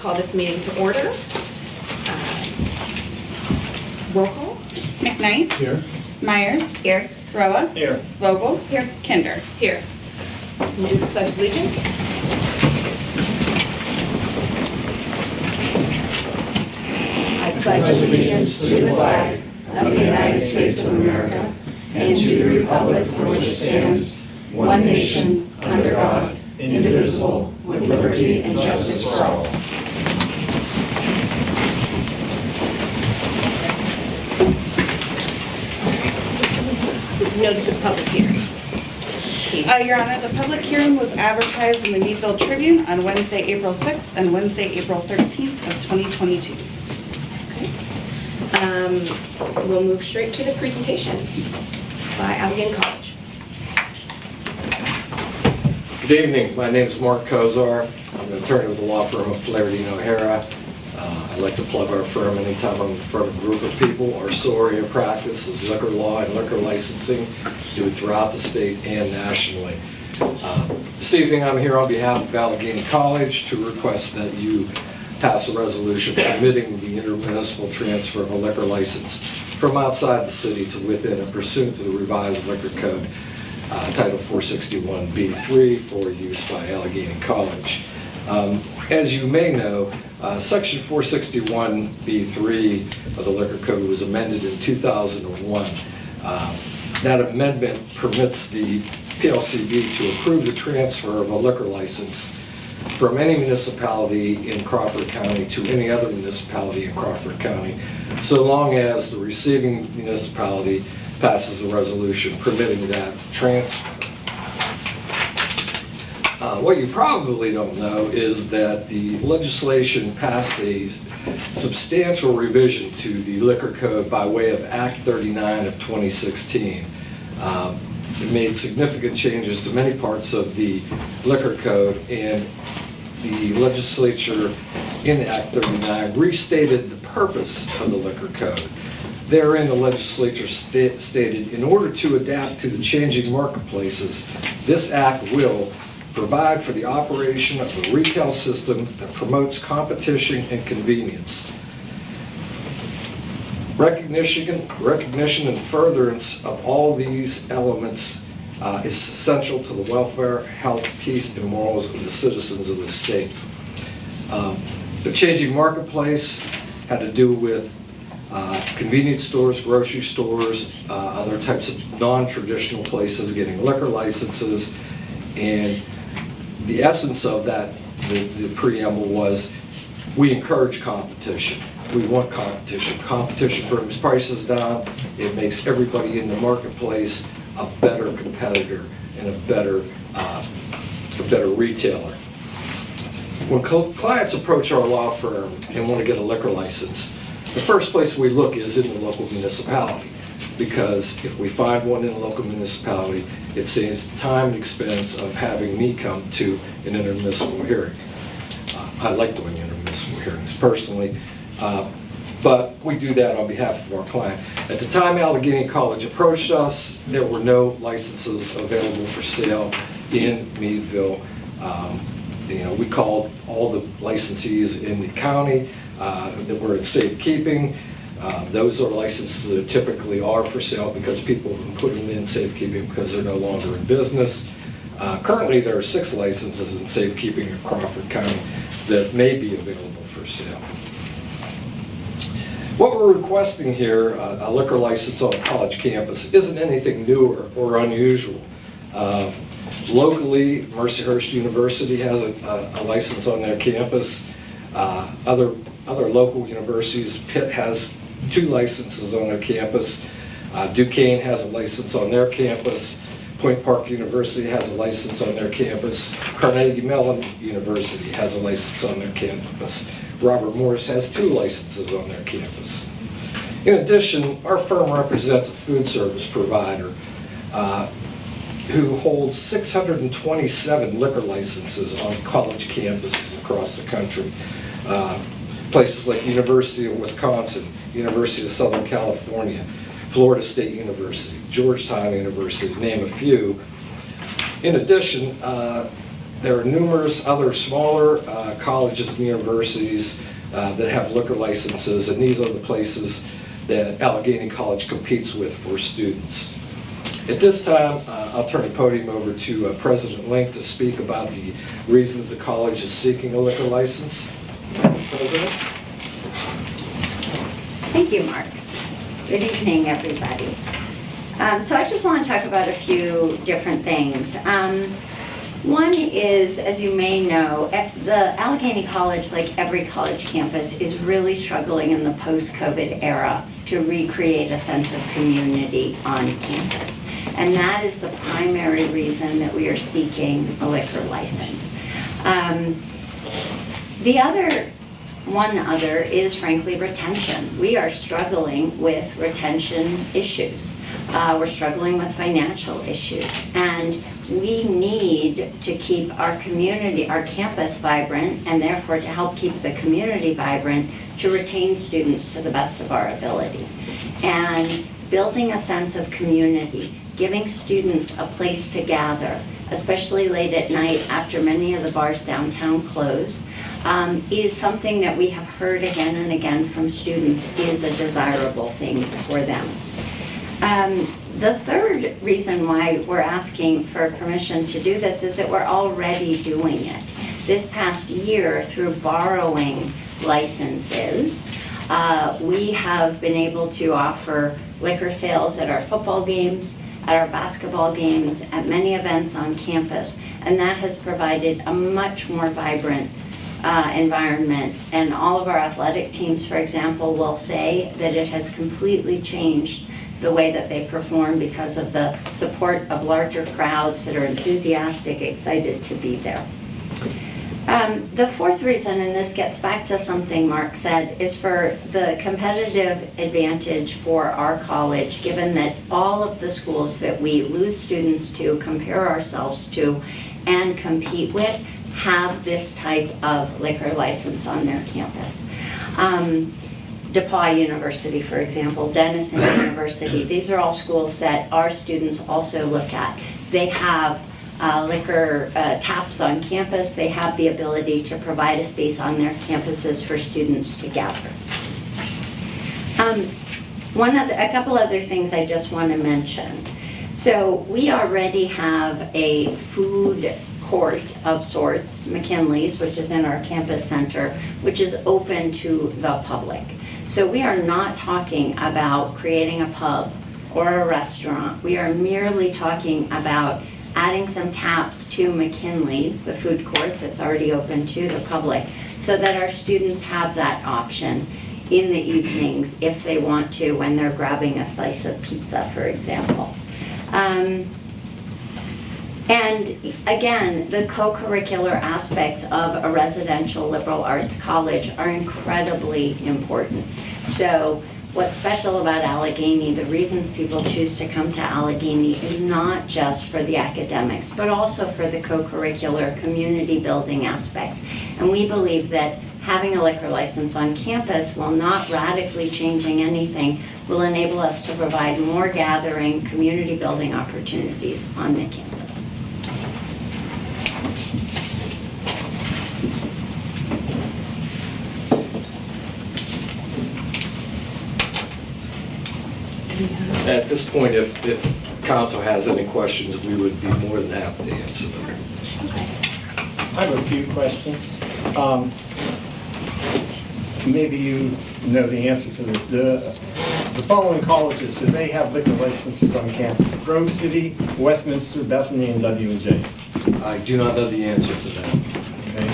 call this meeting to order. Roll call. McKnight. Here. Myers. Here. Roa. Here. Vogel. Here. Kinder. Here. We'll do the Pledge of Allegiance. I pledge allegiance to the flag of the United States of America and to the republic for which it stands, one nation, under God, indivisible, with liberty and justice for all. Notice of public hearing. Your Honor, the public hearing was advertised in the Meadville Tribune on Wednesday, April 6th and Wednesday, April 13th of 2022. We'll move straight to the presentation by Allegheny College. Good evening. My name is Mark Kozar. I'm an attorney with the law firm of Flaherty & O'Hara. I like to plug our firm anytime I'm in front of a group of people. Our sole area of practice is liquor law and liquor licensing, do it throughout the state and nationally. This evening I'm here on behalf of Allegheny College to request that you pass a resolution permitting the intermunicipal transfer of a liquor license from outside the city to within and pursuant to the revised liquor code, Title 461B3 for use by Allegheny College. As you may know, Section 461B3 of the Liquor Code was amended in 2001. That amendment permits the PLCB to approve the transfer of a liquor license from any municipality in Crawford County to any other municipality in Crawford County, so long as the receiving municipality passes a resolution permitting that transfer. What you probably don't know is that the legislation passed a substantial revision to the Liquor Code by way of Act 39 of 2016. It made significant changes to many parts of the Liquor Code, and the legislature in Act 39 restated the purpose of the Liquor Code. Therein, the legislature stated, in order to adapt to the changing marketplaces, this act will provide for the operation of a retail system that promotes competition and convenience. Recognition and furtherance of all these elements is essential to the welfare, health, peace, and morals of the citizens of the state. The changing marketplace had to do with convenience stores, grocery stores, other types of non-traditional places getting liquor licenses, and the essence of that, the preamble was, we encourage competition. We want competition. Competition brings prices down. It makes everybody in the marketplace a better competitor and a better retailer. When clients approach our law firm and want to get a liquor license, the first place we look is in the local municipality, because if we find one in a local municipality, it saves the time and expense of having me come to an intermunicipal hearing. I like doing intermunicipal hearings personally, but we do that on behalf of our client. At the time Allegheny College approached us, there were no licenses available for sale in Meadville. We called all the licensees in the county that were in safekeeping. Those are licenses that typically are for sale because people have been putting them in safekeeping because they're no longer in business. Currently, there are 6 licenses in safekeeping in Crawford County that may be available for sale. What we're requesting here, a liquor license on a college campus, isn't anything new or unusual. Locally, Mercyhurst University has a license on their campus. Other local universities, Pitt has 2 licenses on their campus. Duquesne has a license on their campus. Point Park University has a license on their campus. Carnegie Mellon University has a license on their campus. Robert Morris has 2 licenses on their campus. In addition, our firm represents a food service provider who holds 627 liquor licenses on college campuses across the country. Places like University of Wisconsin, University of Southern California, Florida State University, Georgetown University, to name a few. In addition, There are numerous other smaller colleges and universities that have liquor licenses, and these are the places that Allegheny College competes with for students. At this time, I'll turn the podium over to President Link to speak about the reasons the college is seeking a liquor license. President? Thank you, Mark. Good evening, everybody. So I just want to talk about a few different things. One is, as you may know, the Allegheny College, like every college campus, is really struggling in the post-COVID era to recreate a sense of community on campus. And that is the primary reason that we are seeking a liquor license. One other is frankly retention. We are struggling with retention issues. We're struggling with financial issues. And we need to keep our community, our campus vibrant, and therefore to help keep the community vibrant, to retain students to the best of our ability. And building a sense of community, giving students a place to gather, especially late at night after many of the bars downtown close, is something that we have heard again and again from students is a desirable thing for them. The third reason why we're asking for permission to do this is that we're already doing it. This past year, through borrowing licenses, we have been able to offer liquor sales at our football games, at our basketball games, at many events on campus, and that has provided a much more vibrant environment. And all of our athletic teams, for example, will say that it has completely changed the way that they perform because of the support of larger crowds that are enthusiastic, excited to be there. The fourth reason, and this gets back to something Mark said, is for the competitive advantage for our college, given that all of the schools that we lose students to, compare ourselves to, and compete with, have this type of liquor license on their campus. DePauw University, for example, Denison University, these are all schools that our students also look at. They have liquor taps on campus. They have the ability to provide a space on their campuses for students to gather. A couple other things I just want to mention. So we already have a food court of sorts, McKinley's, which is in our campus center, which is open to the public. So we are not talking about creating a pub or a restaurant. We are merely talking about adding some taps to McKinley's, the food court that's already open to the public, so that our students have that option in the evenings if they want to when they're grabbing a slice of pizza, for example. And again, the co-curricular aspects of a residential liberal arts college are incredibly important. So what's special about Allegheny, the reasons people choose to come to Allegheny is not just for the academics, but also for the co-curricular community building aspects. And we believe that having a liquor license on campus, while not radically changing anything, will enable us to provide more gathering, community building opportunities on the campus. At this point, if council has any questions, we would be more than happy to answer them. I have a few questions. Maybe you know the answer to this. The following colleges, do they have liquor licenses on campus? Grove City, Westminster, Bethany, and W&J. I do not know the answer to that. Okay.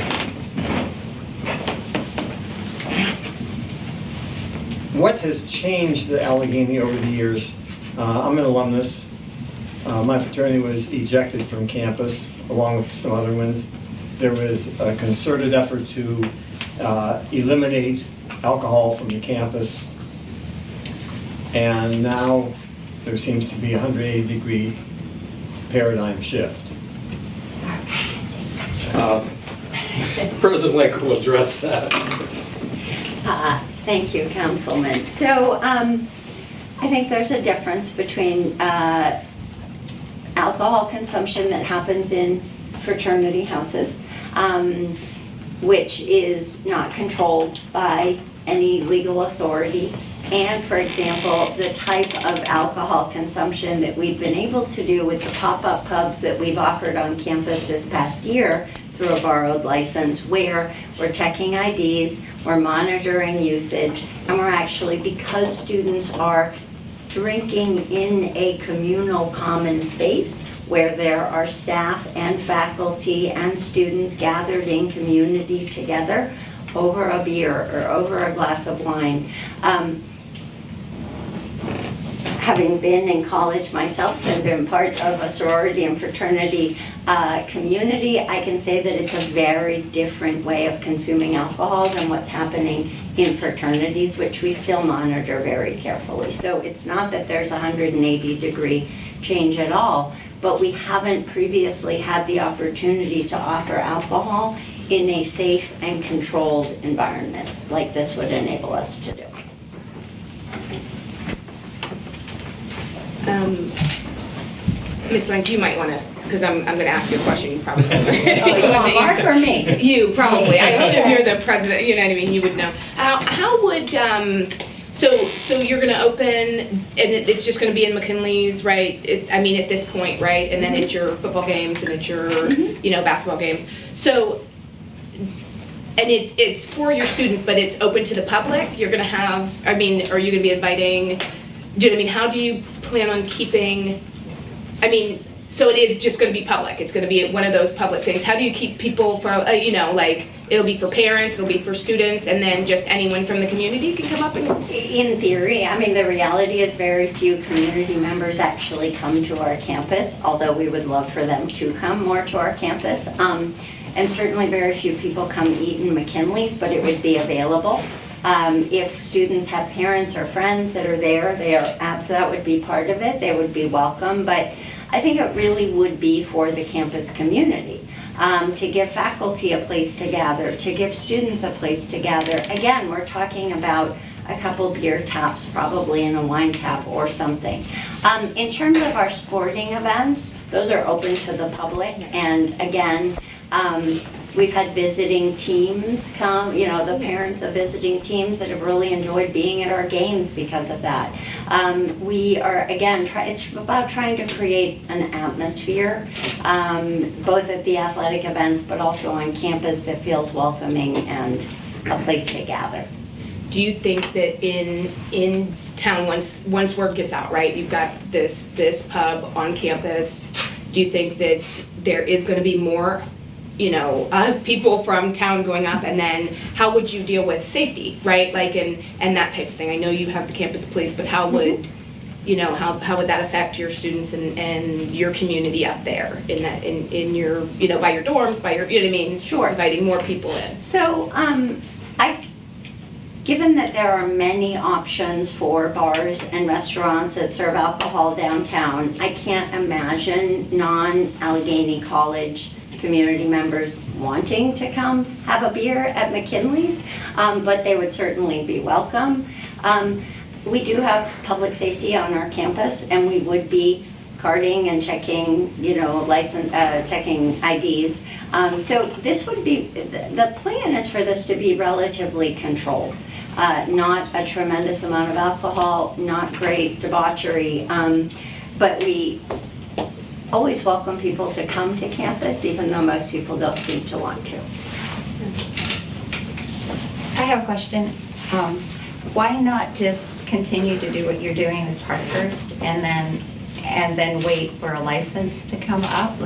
What has changed the Allegheny over the years? I'm an alumnus. My fraternity was ejected from campus along with some other ones. There was a concerted effort to eliminate alcohol from the campus. And now there seems to be a 180-degree paradigm shift. President Lake will address that. Thank you, Councilman. So I think there's a difference between alcohol consumption that happens in fraternity houses, which is not controlled by any legal authority. And for example, the type of alcohol consumption that we've been able to do with the pop-up pubs that we've offered on campus this past year through a borrowed license, where we're checking IDs, we're monitoring usage, and we're actually, because students are drinking in a communal common space where there are staff and faculty and students gathered in community together over a beer or over a glass of wine. Having been in college myself and been part of a sorority and fraternity community, I can say that it's a very different way of consuming alcohol than what's happening in fraternities, which we still monitor very carefully. So it's not that there's a 180-degree change at all, but we haven't previously had the opportunity to offer alcohol in a safe and controlled environment like this would enable us to do. Ms. Lynch, you might want to, because I'm going to ask you a question. You probably Oh, you want Mark or me? You probably. I assume you're the president. You know what I mean. You would know. How would so you're going to open, and it's just going to be in McKinley's, right? I mean, at this point, right? And then it's your football games and it's your basketball games. So. And it's for your students, but it's open to the public. You're going to have. I mean, are you going to be inviting? Do you know what I mean? How do you plan on keeping? I mean, so it is just going to be public. It's going to be one of those public things. How do you keep people from, like, it'll be for parents, it'll be for students, and then just anyone from the community can come up and... In theory, I mean, the reality is very few community members actually come to our campus, although we would love for them to come more to our campus. And certainly very few people come eat in McKinley's, but it would be available. If students have parents or friends that are there, that would be part of it. They would be welcome, but I think it really would be for the campus community, to give faculty a place to gather, to give students a place to gather. Again, we're talking about a couple beer taps, probably in a wine tap or something. In terms of our sporting events, those are open to the public, and again, we've had visiting teams come, the parents of visiting teams that have really enjoyed being at our games because of that. We are, again, it's about trying to create an atmosphere, both at the athletic events, but also on campus that feels welcoming and a place to gather. Do you think that in town, once word gets out, right, you've got this pub on campus, do you think that there is going to be more people from town going up, and then how would you deal with safety, right? Like, and that type of thing. I know you have the campus police, but how would, how would that affect your students and your community up there in your, by your dorms, by your, Sure. Inviting more people in. So, given that there are many options for bars and restaurants that serve alcohol downtown, I can't imagine non-Allegheny College community members wanting to come have a beer at McKinley's, but they would certainly be welcome. We do have public safety on our campus, and we would be carding and checking, checking IDs. So this would be, the plan is for this to be relatively controlled. Not a tremendous amount of alcohol, not great debauchery, but we always welcome people to come to campus, even though most people don't seem to want to. I have a question. Why not just continue to do what you're doing with Parkhurst and then wait for a license to come up?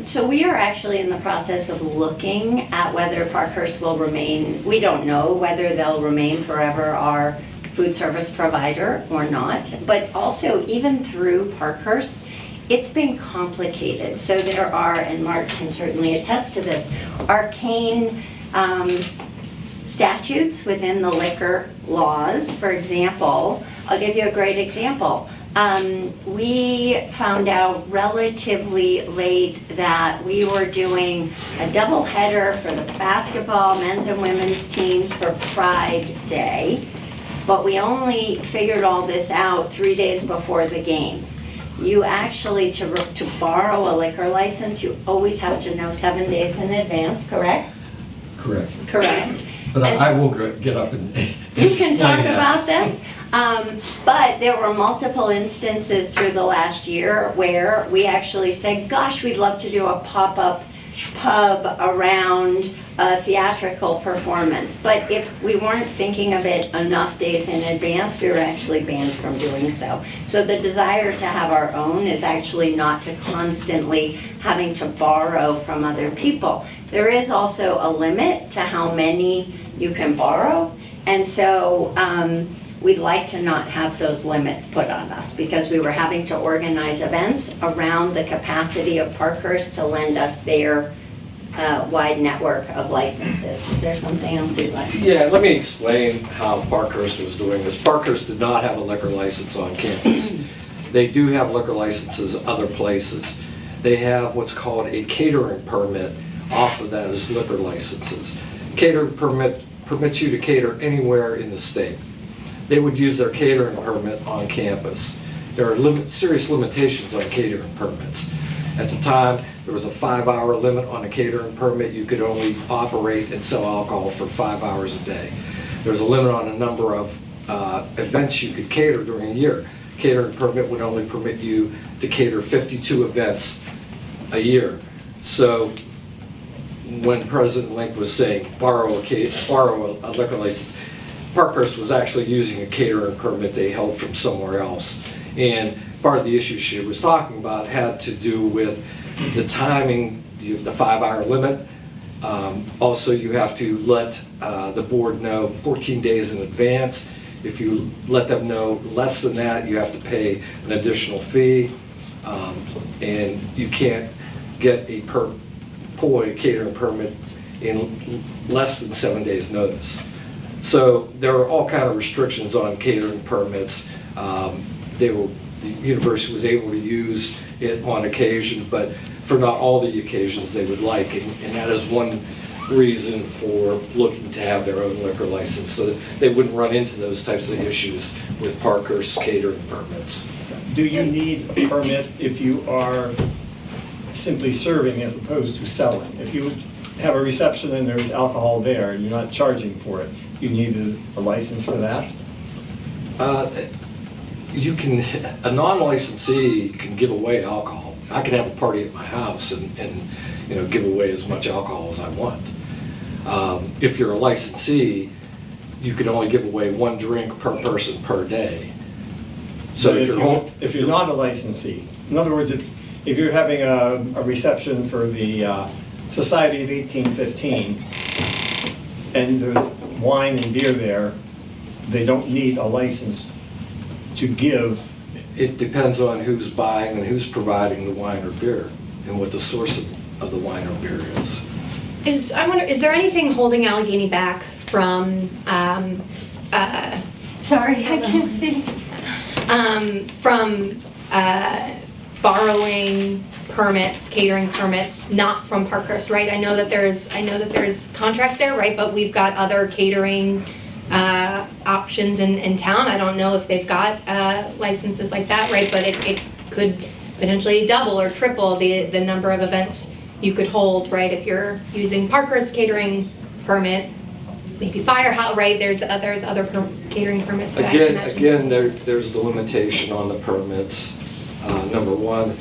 So we are actually in the process of looking at whether Parkhurst will remain. We don't know whether they'll remain forever our food service provider or not, but also even through Parkhurst, it's been complicated. So there are, and Mark can certainly attest to this, arcane statutes within the liquor laws. For example, I'll give you a great example. We found out relatively late that we were doing a double header for the basketball men's and women's teams for Pride Day, but we only figured all this out 3 days before the games. You actually, to borrow a liquor license, you always have to know 7 days in advance, correct? Correct. Correct. But And- I will get up and You can talk explain that. about this. But there were multiple instances through the last year where we actually said, gosh, we'd love to do a pop-up pub around a theatrical performance. But if we weren't thinking of it enough days in advance, we were actually banned from doing so. So the desire to have our own is actually not to constantly having to borrow from other people. There is also a limit to how many you can borrow. And so we'd like to not have those limits put on us because we were having to organize events around the capacity of Parkhurst to lend us their wide network of licenses. Is there something else you'd like? Yeah, let me explain how Parkhurst was doing this. Parkhurst did not have a liquor license on campus. They do have liquor licenses other places. They have what's called a catering permit off of that as liquor licenses. Catering permit permits you to cater anywhere in the state. They would use their catering permit on campus. There are serious limitations on catering permits. At the time, there was a 5-hour limit on a catering permit. You could only operate and sell alcohol for 5 hours a day. There's a limit on a number of events you could cater during a year. Catering permit would only permit you to cater 52 events a year. So when President Link was saying borrow a liquor license, Parkhurst was actually using a catering permit they held from somewhere else. And part of the issue she was talking about had to do with the timing, the 5-hour limit. Also, you have to let the board know 14 days in advance. If you let them know less than that, you have to pay an additional fee. And you can't get a catering permit in less than 7 days' notice. So there are all kind of restrictions on catering permits. The university was able to use it on occasion, but for not all the occasions they would like, and that is one reason for looking to have their own liquor license, so that they wouldn't run into those types of issues with Parkhurst catering permits. Do you need a permit if you are simply serving as opposed to selling? If you have a reception and there's alcohol there, you're not charging for it, you need a license for that? You can, a non-licensee can give away alcohol. I can have a party at my house and give away as much alcohol as I want. If you're a licensee, you can only give away 1 drink per person per day. So But if you're not a licensee, in other words, if you're having a reception for the Society of 1815 and there's wine and beer there, they don't need a license to give. It depends on who's buying and who's providing the wine or beer and what the source of the wine or beer is. I wonder, is there anything holding Allegheny back from, Sorry, I can't see. Borrowing permits, catering permits, not from Parkhurst, right? I know that there's contracts there, right? But we've got other catering options in town. I don't know if they've got licenses like that, right? But it could potentially double or triple the number of events you could hold, right? If you're using Parkhurst catering permit, maybe Firehouse, right? There's other catering permits that I can imagine. Again, there's the limitation on the permits, number one.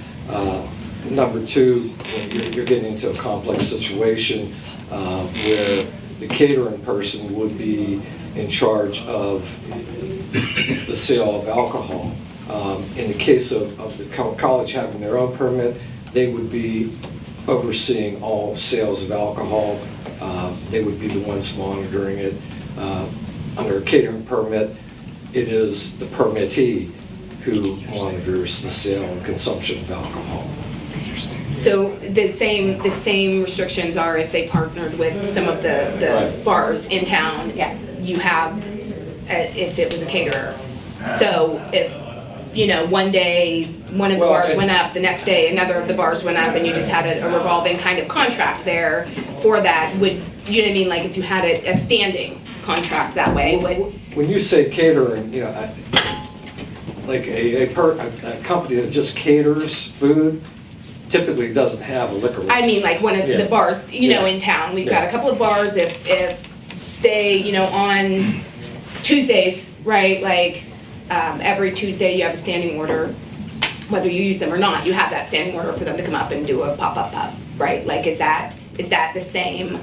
Number two, you're getting into a complex situation where the catering person would be in charge of the sale of alcohol. In the case of the college having their own permit, they would be overseeing all sales of alcohol. They would be the ones monitoring it. Under a catering permit, it is the permittee who monitors the sale and consumption of alcohol. So the same restrictions are if they partnered with some of the Right. bars in town. Yeah. You have, if it was a caterer. So if, one day, one of the bars went up, the next day, another of the bars went up, and you just had a revolving kind of contract there for that, would, you know what I mean? Like if you had a standing contract that way, would, When you say catering, like a company that just caters food typically doesn't have a liquor license. I mean, like one of the Yeah. bars, you know, Yeah. in town, we've got Yeah. a couple of bars, if they, you know, on Tuesdays, right, like, every Tuesday you have a standing order, whether you use them or not, you have that standing order for them to come up and do a pop-up pub, right? Like, is that the same,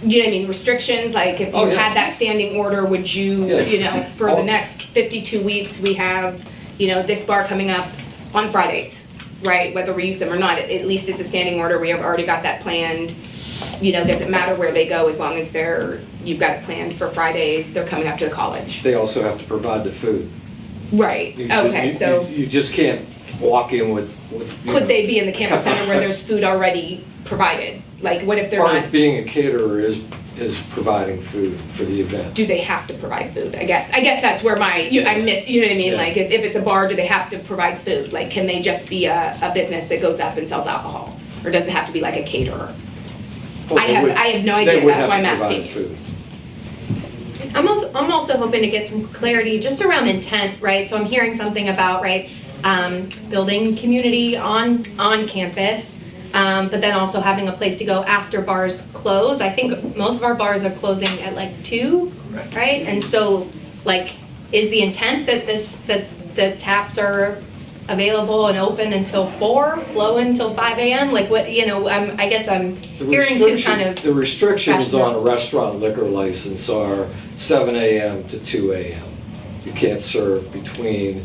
do you know what I mean, restrictions, like, if you Oh, yeah. had that standing order, would you, Yes. you know, for the Oh. next 52 weeks, we have, you know, this bar coming up on Fridays, right, whether we use them or not, at least it's a standing order, we have already got that planned. You know, doesn't matter where they go, as long as you've got it planned for Fridays, they're coming up to the college. They also have to provide the food. Right, You- okay, you- so You just can't walk in with. you could know, they be in the campus center where there's food already provided? Like, what if they're Part not, of being a caterer is providing food for the event. do they have to provide food? I guess that's where I miss, you know what I mean? Yeah. Like, if it's a bar, do they have to provide food? Like, can they just be a business that goes up and sells alcohol? Or does it have to be like a caterer? Well, I they have- would- I have no they idea, would that's have why to I'm provide asking. food. I'm also hoping to get some clarity just around intent, right? So I'm hearing something about, right, building community on campus, but then also having a place to go after bars close. I think most of our bars are closing at like 2, right? And so, like, is the intent that that the taps are available and open until 4, flow until 5 a.m.? Like, what, you know, I guess I'm The hearing two restriction- kind of. The restrictions on a rationales. restaurant liquor license are 7 a.m. to 2 a.m. You can't serve between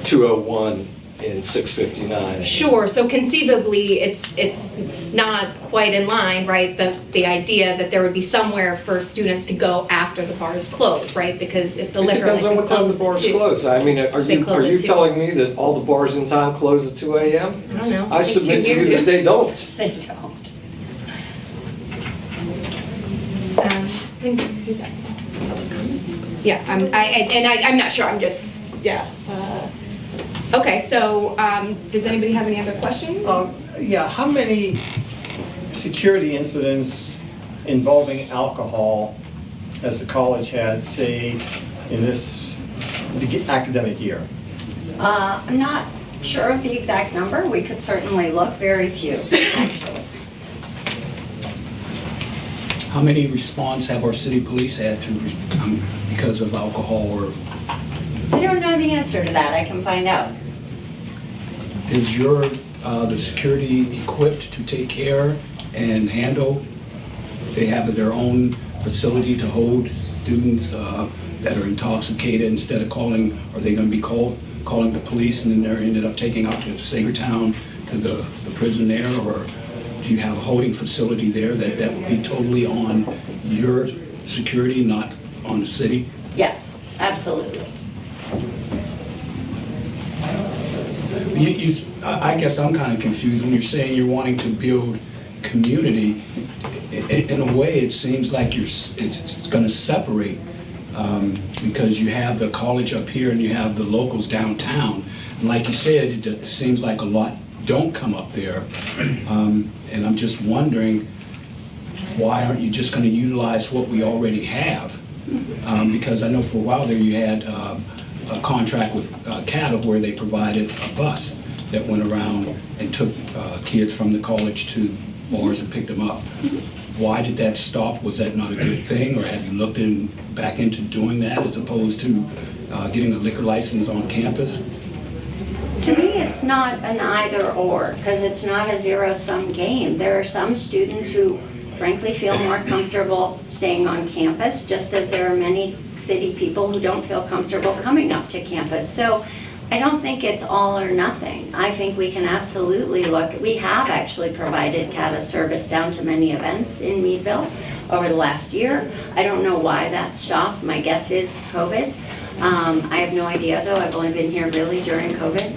2:01 and 6:59. Sure, so conceivably, it's not quite in line, right? The idea that there would be somewhere for students to go after the bars close, right? Because if the It liquor depends on license what time the closes bars at 2. close. I mean, are They you, close are at you 2. telling me that all the bars in town close at 2 a.m.? I don't know. I think submit to 2 you here. that they don't. They don't. I think Yeah, I'm not sure, I'm just, yeah. Okay, so, does anybody have any other questions? Yeah, how many security incidents involving alcohol has the college had, say, in this academic year? I'm not sure of the exact number. We could certainly look. Very few, actually. How many response have our city police had to, because of alcohol, or I don't know the answer to that. I can find out. is the security equipped to take care and handle? They have their own facility to hold students that are intoxicated, instead of calling, are they gonna be calling the police and then they're ended up taking out to Sagertown to the prison there? Or do you have a holding facility there that would be totally on your security, not on the city? Yes, absolutely. I guess I'm kind of confused when you're saying you're wanting to build community. In a way, it seems like it's going to separate, because you have the college up here and you have the locals downtown. And like you said, it seems like a lot don't come up there. And I'm just wondering, why aren't you just going to utilize what we already have? Because I know for a while there you had a contract with Cattle where they provided a bus that went around and took kids from the college to bars and picked them up. Why did that stop? Was that not a good thing, or have you looked back into doing that as opposed to getting a liquor license on campus? To me, it's not an either or, because it's not a zero-sum game. There are some students who frankly feel more comfortable staying on campus, just as there are many city people who don't feel comfortable coming up to campus. So I don't think it's all or nothing. I think we can absolutely look. We have actually provided CATA service down to many events in Meadville over the last year. I don't know why that stopped. My guess is COVID. I have no idea, though. I've only been here really during COVID.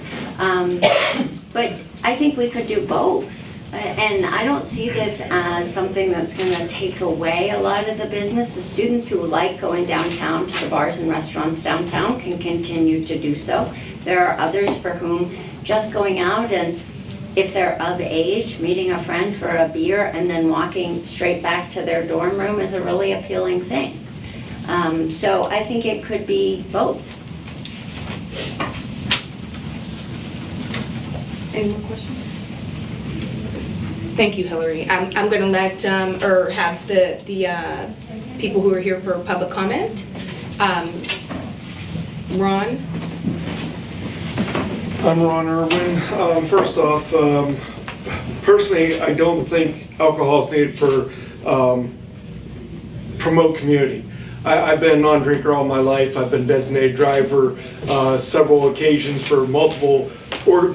But I think we could do both. And I don't see this as something that's going to take away a lot of the business. The students who like going downtown to the bars and restaurants downtown can continue to do so. There are others for whom just going out and, if they're of age, meeting a friend for a beer and then walking straight back to their dorm room is a really appealing thing. So I think it could be both. Any more questions? Thank you, Hillary. I'm going to let, or have the people who are here for public comment. Ron? I'm Ron Irwin. First off, personally, I don't think alcohol is needed for promote community. I've been a non-drinker all my life. I've been designated driver several occasions for multiple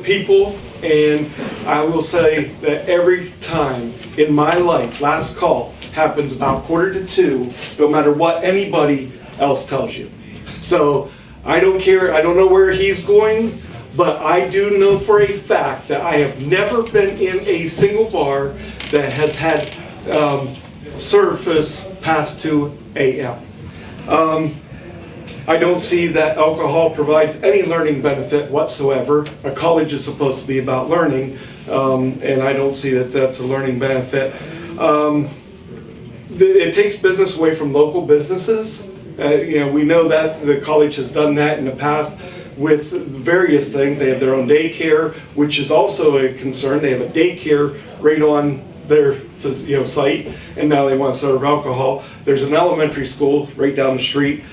people, and I will say that every time in my life, last call happens about 1:45, no matter what anybody else tells you. So I don't care. I don't know where he's going, but I do know for a fact that I have never been in a single bar that has had service past 2 a.m. I don't see that alcohol provides any learning benefit whatsoever. A college is supposed to be about learning, and I don't see that that's a learning benefit. It takes business away from local businesses. We know that the college has done that in the past with various things. They have their own daycare, which is also a concern. They have a daycare right on their site, and now they want to serve alcohol. There's an elementary school right down the street,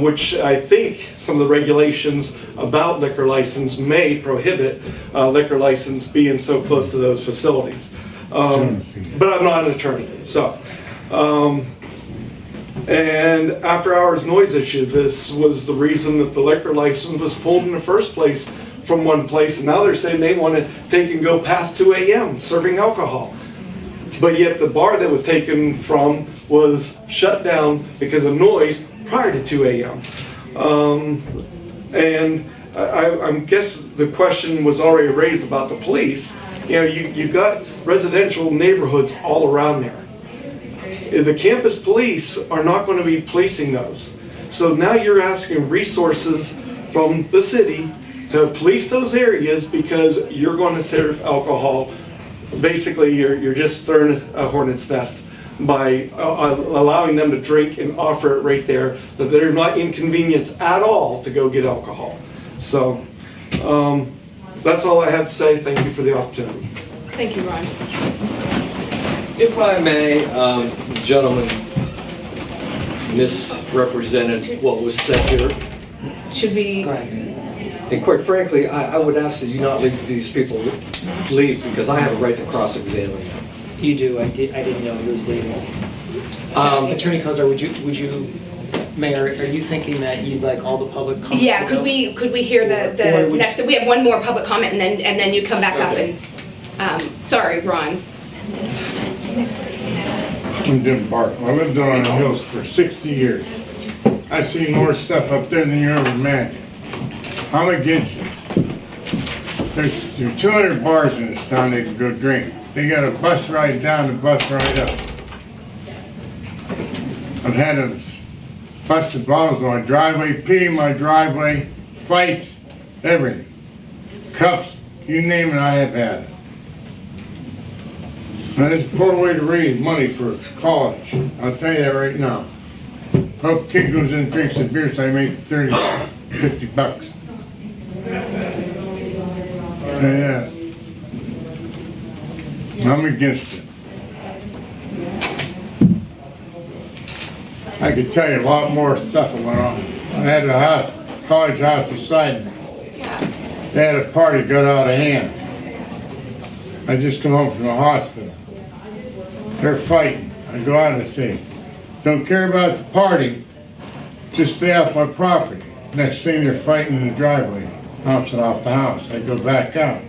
which I think some of the regulations about liquor license may prohibit liquor license being so close to those facilities. But I'm not an attorney, so. And after hours noise issue, this was the reason that the liquor license was pulled in the first place from one place, and now they're saying they want to take and go past 2 a.m. serving alcohol. But yet the bar that was taken from was shut down because of noise prior to 2 a.m. And I guess the question was already raised about the police. You got residential neighborhoods all around there. The campus police are not going to be policing those. So now you're asking resources from the city to police those areas because you're going to serve alcohol. Basically, you're just stirring a hornet's nest by allowing them to drink and offer it right there, that they're not inconvenienced at all to go get alcohol. So that's all I have to say. Thank you for the opportunity. Thank you, Ron. If I may, gentlemen, misrepresented what was said here. Should we? Go ahead. And quite frankly, I would ask that you not leave these people leave because I have a right to cross-examine them. You do. I didn't know he was leaving. Attorney Kozar, would you, Mayor, are you thinking that you'd like all the public comment? Yeah. Could we hear the next? We have one more public comment, and then you come back up and. Sorry, Ron. I'm Jim Barton. I lived on the hills for 60 years. I've seen more stuff up there than you ever imagined. I'm against this. There's 200 bars in this town they can go drink. They got a bus ride down and a bus ride up. I've had them busted bottles on my driveway, pee in my driveway, fights, everything. Cups, you name it, I have had it. Now, this is a poor way to raise money for college. I'll tell you that right now. Hope a kid goes in and drinks a beer so I make 30, 50 bucks. Yeah. I'm against it. I could tell you a lot more stuff that went on. I had a house, college house beside me. They had a party got out of hand. I just come home from the hospital. They're fighting. I go out and say, don't care about the party, just stay off my property. Next thing they're fighting in the driveway, bouncing off the house. I go back out.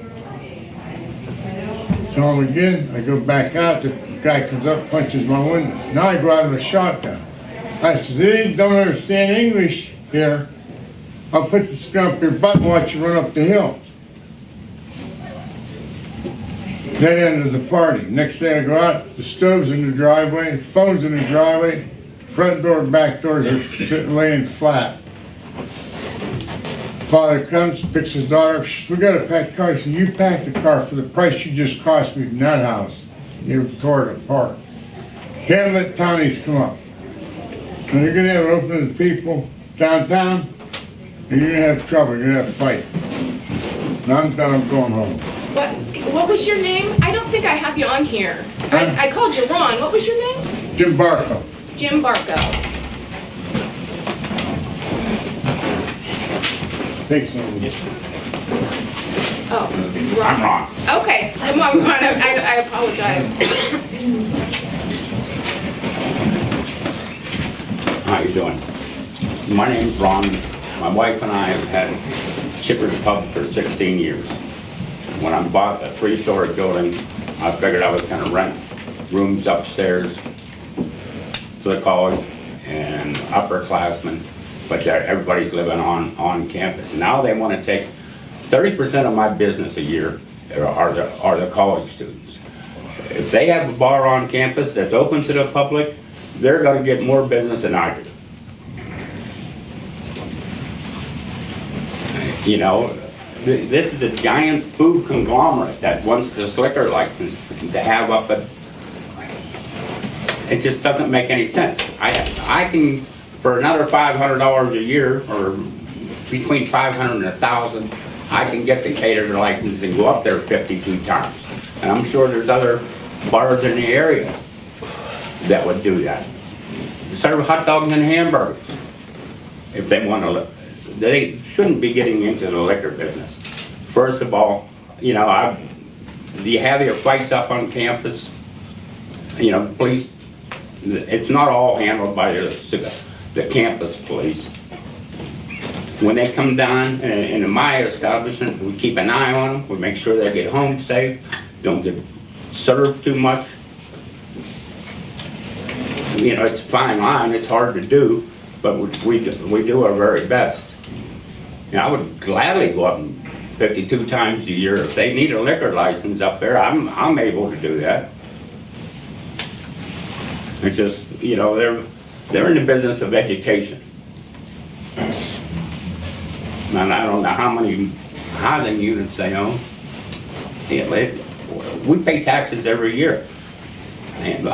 Saw them again, I go back out, the guy comes up, punches my windows. Now I go out with a shotgun. I said, they don't understand English here. I'll put the gun up your butt and watch you run up the hill. That ended the party. Next day I go out, the stove's in the driveway, the phone's in the driveway, front door, back doors are sitting laying flat. Father comes, picks his daughter up, she says, we got a packed car. He said, you packed the car for the price you just cost me from that house. You tore it apart. Can't let townies come up. And you're gonna have open people downtown, and you're gonna have trouble, you're gonna have fights. And I'm done, I'm going home. What was your name? I don't think I have you on here. I called you Ron. What was your name? Jim Barco. Jim Barco. Thanks, Oh, Ron. I'm wrong. Okay, I'm Ron. I apologize. How you doing? My name's Ron. My wife and I have had Chipper's Pub for 16 years. When I bought a 3-story building, I figured I was gonna rent rooms upstairs to the college and upperclassmen, but everybody's living on campus. Now they wanna take 30% of my business a year are the college students. If they have a bar on campus that's open to the public, they're gonna get more business than I do. You know, this is a giant food conglomerate that wants this liquor license to have up at, it just doesn't make any sense. I can, for another $500 a year, or between $500 and $1,000, I can get the catering license and go up there 52 times. And I'm sure there's other bars in the area that would do that. Serve hot dogs and hamburgers if they want to. They shouldn't be getting into the liquor business. First of all, you know, do you have your fights up on campus? You know, police, it's not all handled by the campus police. When they come down in my establishment, we keep an eye on them, we make sure they get home safe, don't get served too much. You know, it's a fine line, it's hard to do, but we do our very best. You know, I would gladly go up 52 times a year. If they need a liquor license up there, I'm able to do that. It's just, you know, they're in the business of education. And I don't know how many housing units they own. Yeah, we pay taxes every year. And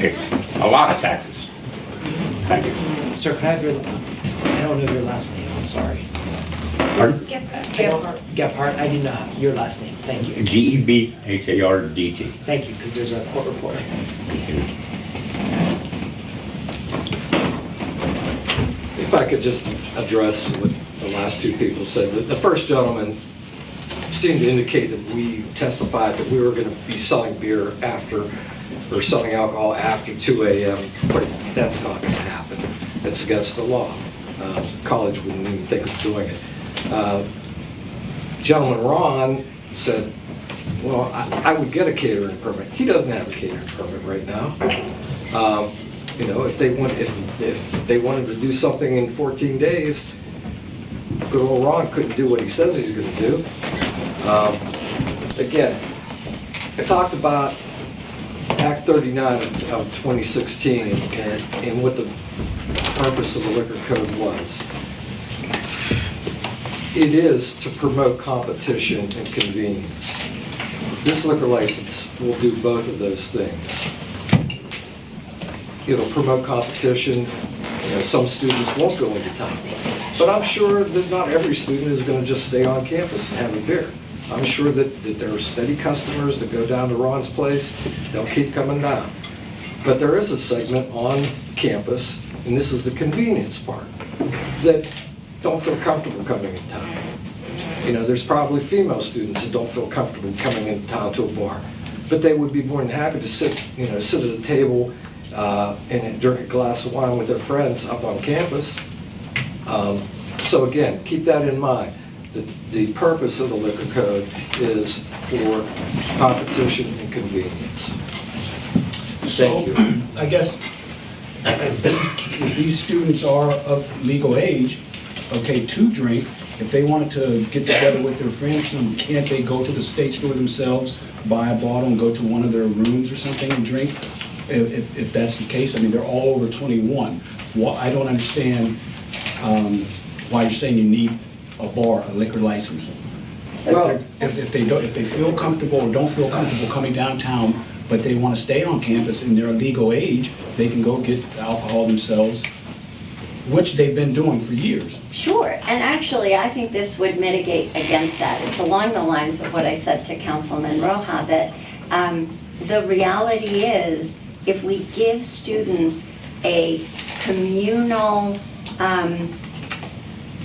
it's a lot of taxes. Thank you. Sir, can I have your, I don't know your last name, I'm sorry. Pardon? Gephardt, I do not, your last name, thank you. Gebhardt. Thank you, because there's a court reporter. If I could just address what the last two people said. The first gentleman seemed to indicate that we testified that we were going to be selling beer after, or selling alcohol after 2 a.m., but that's not going to happen. It's against the law. College wouldn't even think of doing it. Gentleman Ron said, well, I would get a catering permit. He doesn't have a catering permit right now. You know, if they wanted to do something in 14 days, good old Ron couldn't do what he says he's going to do. Again, I talked about Act 39 of 2016 and what the purpose of the liquor code was. It is to promote competition and convenience. This liquor license will do both of those things. It'll promote competition. You know, some students won't go into town, but I'm sure that not every student is going to just stay on campus and have a beer. I'm sure that there are steady customers that go down to Ron's place. They'll keep coming down. But there is a segment on campus, and this is the convenience part, that don't feel comfortable coming in town. You know, there's probably female students that don't feel comfortable coming into town to a bar, but they would be more than happy to sit at a table and drink a glass of wine with their friends up on campus. So again, keep that in mind. The purpose of the liquor code is for competition and convenience. So, Thank you. I guess, if these students are of legal age, okay, to drink, if they wanted to get together with their friends, can't they go to the state store themselves, buy a bottle and go to one of their rooms or something and drink? If that's the case, I mean, they're all over 21. Well, I don't understand why you're saying you need a bar, a liquor license. Well, If they feel comfortable or don't feel comfortable coming downtown, but they want to stay on campus and they're a legal age, they can go get alcohol themselves. which they've been doing for years. Sure, and actually, I think this would mitigate against that. It's along the lines of what I said to Councilman Roja, that the reality is, if we give students a communal,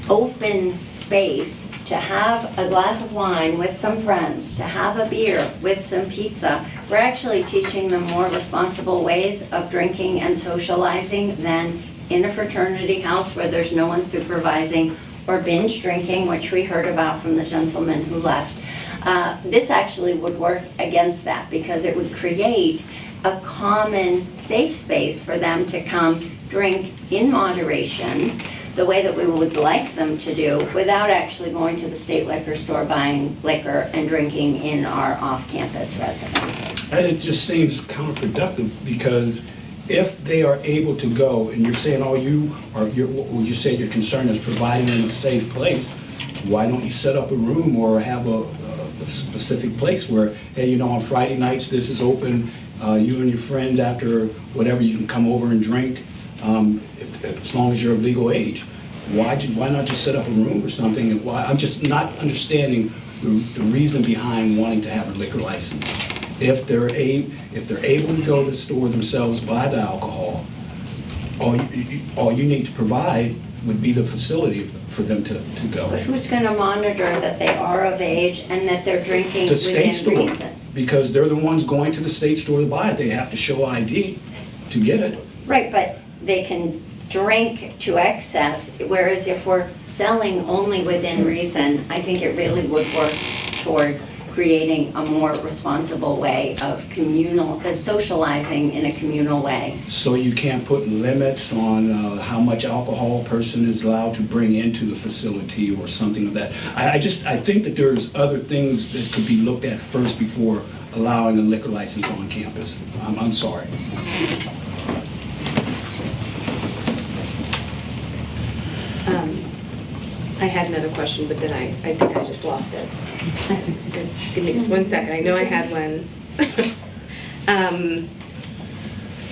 open space to have a glass of wine with some friends, to have a beer with some pizza, we're actually teaching them more responsible ways of drinking and socializing than in a fraternity house where there's no one supervising, or binge drinking, which we heard about from the gentleman who left. This actually would work against that, because it would create a common safe space for them to come drink in moderation, the way that we would like them to do, without actually going to the state liquor store, buying liquor and drinking in our off-campus residences. And it just seems counterproductive, because if they are able to go, and you're saying all what you say your concern is providing them a safe place, why don't you set up a room or have a specific place where, hey, you know, on Friday nights this is open, you and your friends after whatever, you can come over and drink, as long as you're of legal age. Why not just set up a room or something? And why, I'm just not understanding the reason behind wanting to have a liquor license. If they're able to go to the store themselves, buy the alcohol, all you need to provide would be the facility for them to go. But who's going to monitor that they are of age and that they're drinking The state within store, reason? because they're the ones going to the state store to buy it. They have to show ID to get it. Right, but they can drink to excess, whereas if we're selling only within reason, I think it really would work toward creating a more responsible way of socializing in a communal way. So you can't put limits on how much alcohol a person is allowed to bring into the facility or something of that. I think that there's other things that could be looked at first before allowing a liquor license on campus. I'm sorry. I had another question, but then I think I just lost it. Give me just 1 second. I know I had one.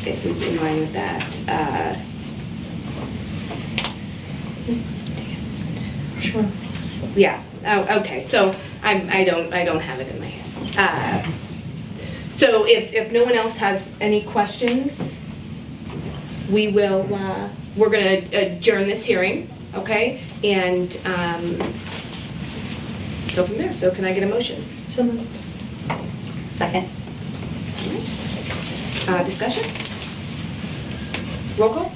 It was in line with that. Sure. Yeah. Oh, okay. So I don't have it in my head. So if no one else has any questions, we will. We're going to adjourn this hearing. Okay, and go from there. So can I get a motion? So moved. Second. Discussion? Roll call?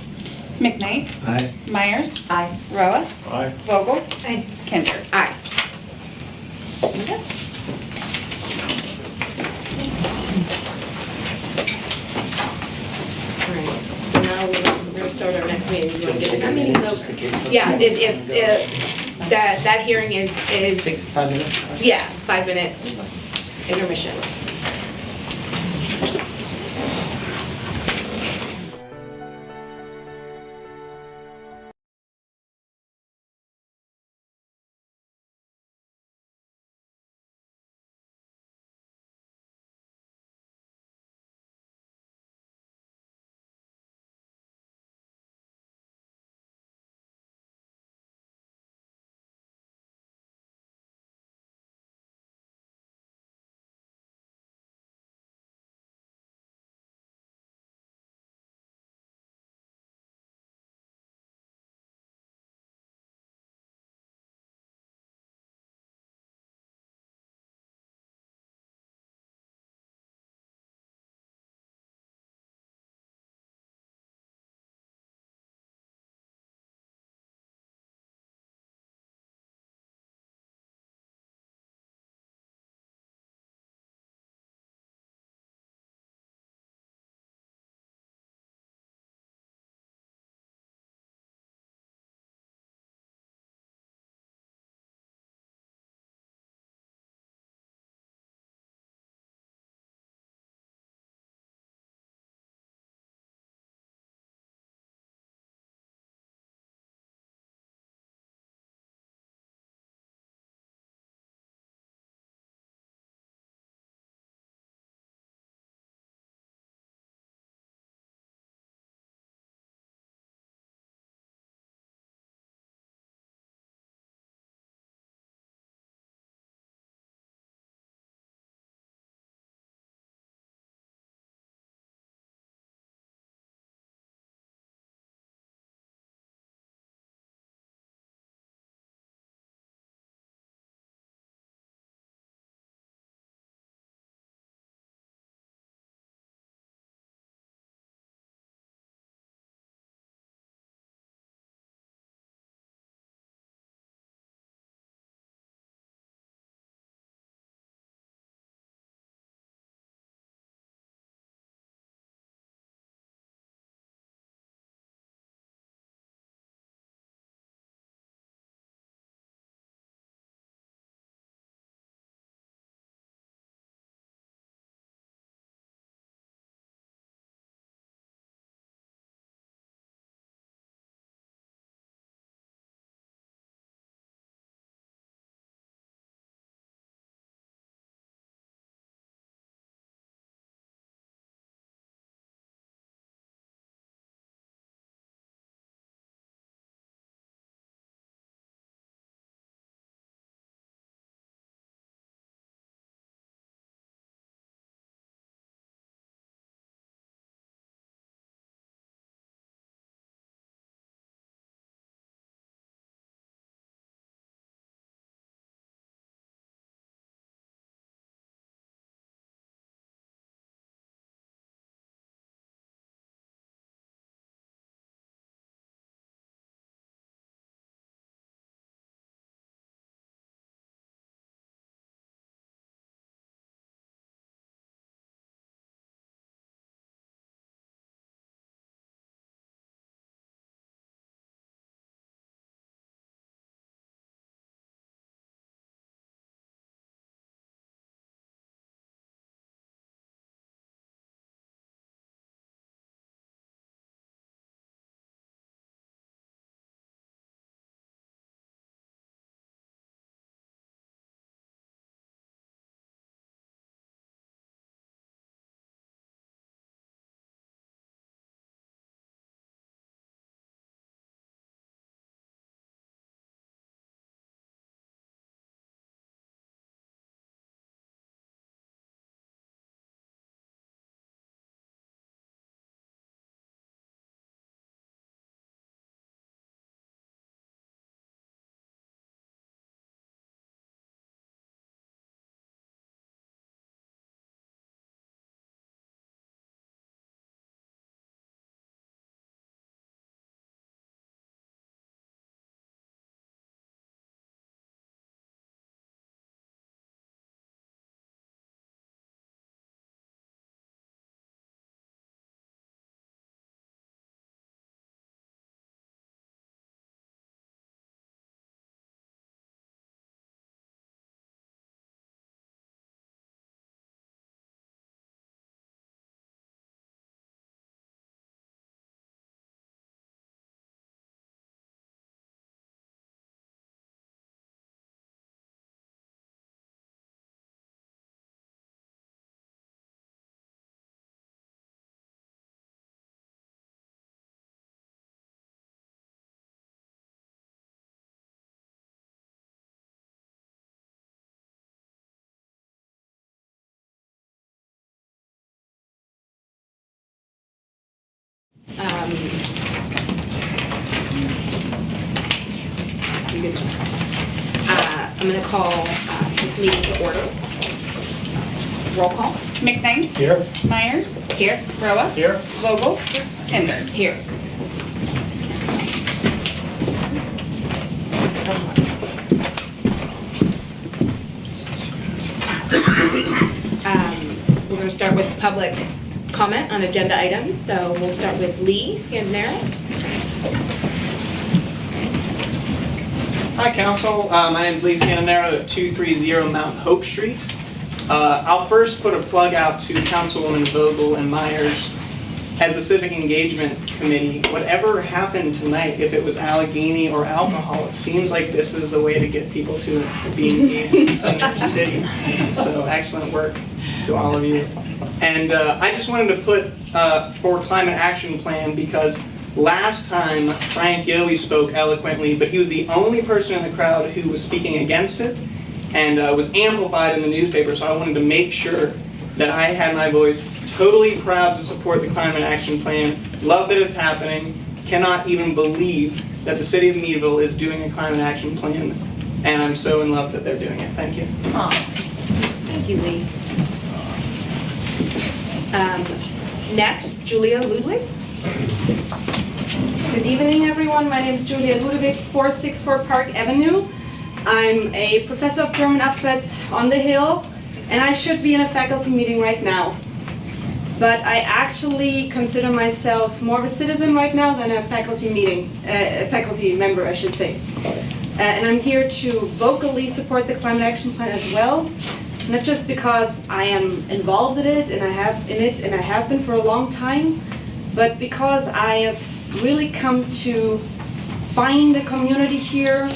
McKnight, Aye. Myers, Aye. Roa, Aye. Vogel, Kinder. Aye. Okay. All right, so now we're going to start our next meeting. You want to get this meeting? Just in case. Yeah, if that hearing is, Take 5 minutes. yeah, 5-minute intermission. I'm going to call this meeting to order. Roll call. McKnight. Here. Myers. Here. Roa. Here. Vogel. Kinder. Here. We're going to start with public comment on agenda items. So we'll start with Lee Scandinaro. Hi, Council. My name is Lee Scandinaro at 230 Mount Hope Street. I'll first put a plug out to Councilwoman Vogel and Myers. As the Civic Engagement Committee, whatever happened tonight, if it was Allegheny or alcohol, it seems like this is the way to get people to be engaged in their city. So excellent work to all of you. And I just wanted to put for Climate Action Plan because last time Frank Yohe spoke eloquently, but he was the only person in the crowd who was speaking against it and was amplified in the newspaper, so I wanted to make sure that I had my voice. Totally proud to support the Climate Action Plan. Love that it's happening. Cannot even believe that the city of Meadville is doing a Climate Action Plan, and I'm so in love that they're doing it. Thank you. Oh, thank you, Lee. Next, Julia Ludwig. Good evening, everyone. My name is Julia Ludwig, 464 Park Avenue. I'm a professor of German up on the Hill, and I should be in a faculty meeting right now. But I actually consider myself more of a citizen right now than a faculty member, I should say. And I'm here to vocally support the Climate Action Plan as well, not just because I am involved in it and I have been for a long time, but because I have really come to find a community here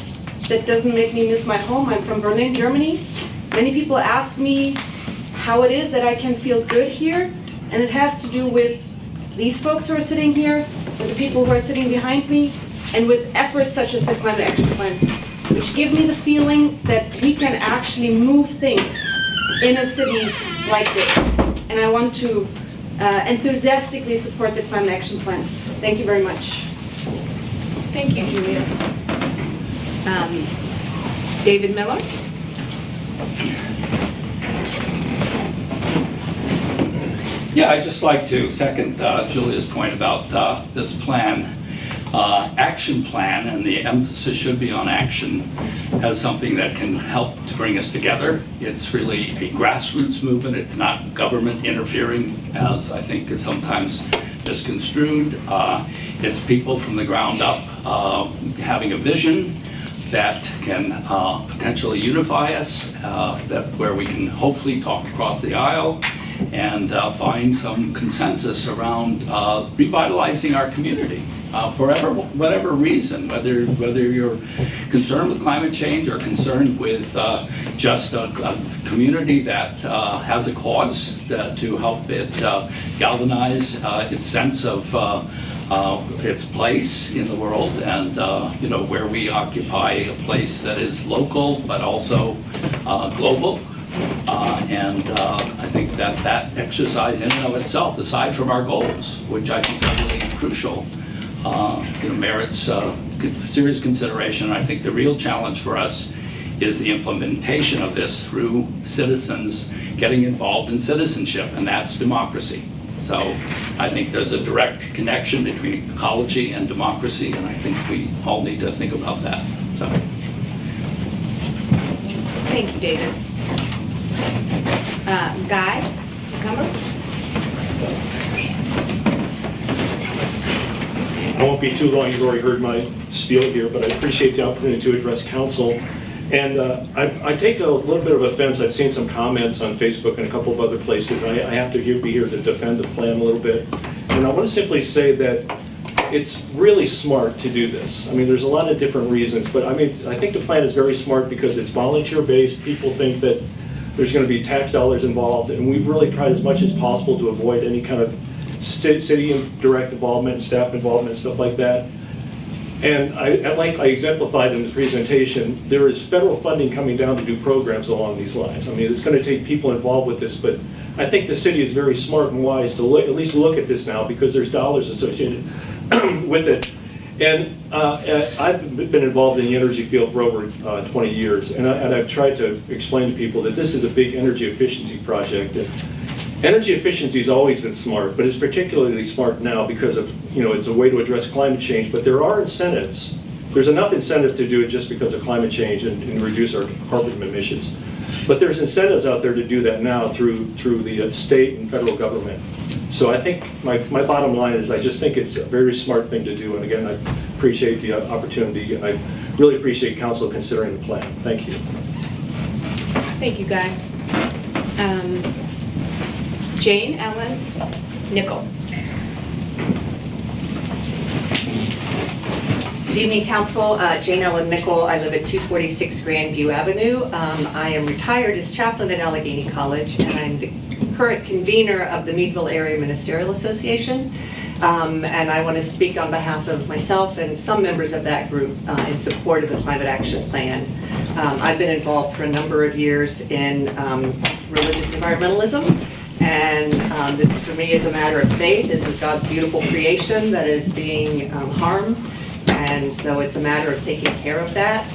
that doesn't make me miss my home. I'm from Berlin, Germany. Many people ask me how it is that I can feel good here. And it has to do with these folks who are sitting here, with the people who are sitting behind me, and with efforts such as the Climate Action Plan, which give me the feeling that we can actually move things in a city like this. And I want to enthusiastically support the Climate Action Plan. Thank you very much. Thank you, Julia. David Miller. Yeah, I'd just like to second Julia's point about this plan, action plan, and the emphasis should be on action as something that can help to bring us together. It's really a grassroots movement. It's not government interfering, as I think is sometimes misconstrued. It's people from the ground up having a vision that can potentially unify us, where we can hopefully talk across the aisle and find some consensus around revitalizing our community for whatever reason, whether you're concerned with climate change or concerned with just a community that has a cause to help it galvanize its sense of its place in the world, and where we occupy a place that is local but also global. I think that exercise in and of itself, aside from our goals, which I think are really crucial, merits serious consideration. I think the real challenge for us is the implementation of this through citizens getting involved in citizenship, and that's democracy. So I think there's a direct connection between ecology and democracy, and I think we all need to think about that. So. Thank you, David. Guy Cumber. I won't be too long, you've already heard my spiel here, but I appreciate the opportunity to address council. And I take a little bit of offense. I've seen some comments on Facebook and a couple of other places. I have to be here to defend the plan a little bit. And I want to simply say that it's really smart to do this. I mean, there's a lot of different reasons, but I think the plan is very smart because it's volunteer-based. People think that there's going to be tax dollars involved, and we've really tried as much as possible to avoid any kind of city direct involvement and staff involvement and stuff like that. And like I exemplified in the presentation, there is federal funding coming down to do programs along these lines. I mean, it's going to take people involved with this, but I think the city is very smart and wise to at least look at this now because there's dollars associated with it. And I've been involved in the energy field for over 20 years, and I've tried to explain to people that this is a big energy efficiency project. And energy efficiency has always been smart, but it's particularly smart now because of, it's a way to address climate change, but there are incentives. There's enough incentive to do it just because of climate change and reduce our carbon emissions. But there's incentives out there to do that now through the state and federal government. So I think my bottom line is I just think it's a very smart thing to do. And again, I appreciate the opportunity, and I really appreciate council considering the plan. Thank you. Thank you, Guy. Jane Ellen Nickel. Good evening, Council. Jane Ellen Mickle. I live at 246 Grandview Avenue. I am retired as chaplain at Allegheny College, and I'm the current convener of the Meadville Area Ministerial Association. And I want to speak on behalf of myself and some members of that group in support of the Climate Action Plan. I've been involved for a number of years in religious environmentalism. And this, for me, is a matter of faith. This is God's beautiful creation that is being harmed. And so it's a matter of taking care of that.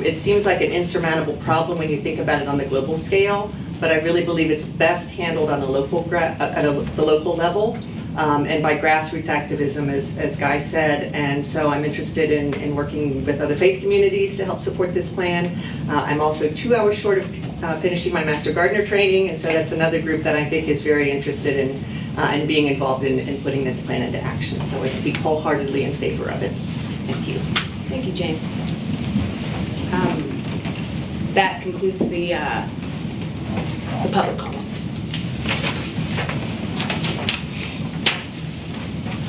It seems like an insurmountable problem when you think about it on the global scale, but I really believe it's best handled on a local the local level and by grassroots activism, as Guy said. And so I'm interested in working with other faith communities to help support this plan. I'm also 2 hours short of finishing my Master Gardener training, and so that's another group that I think is very interested in being involved in putting this plan into action. So I speak wholeheartedly in favor of it. Thank you. Thank you, Jane. That concludes the public comment.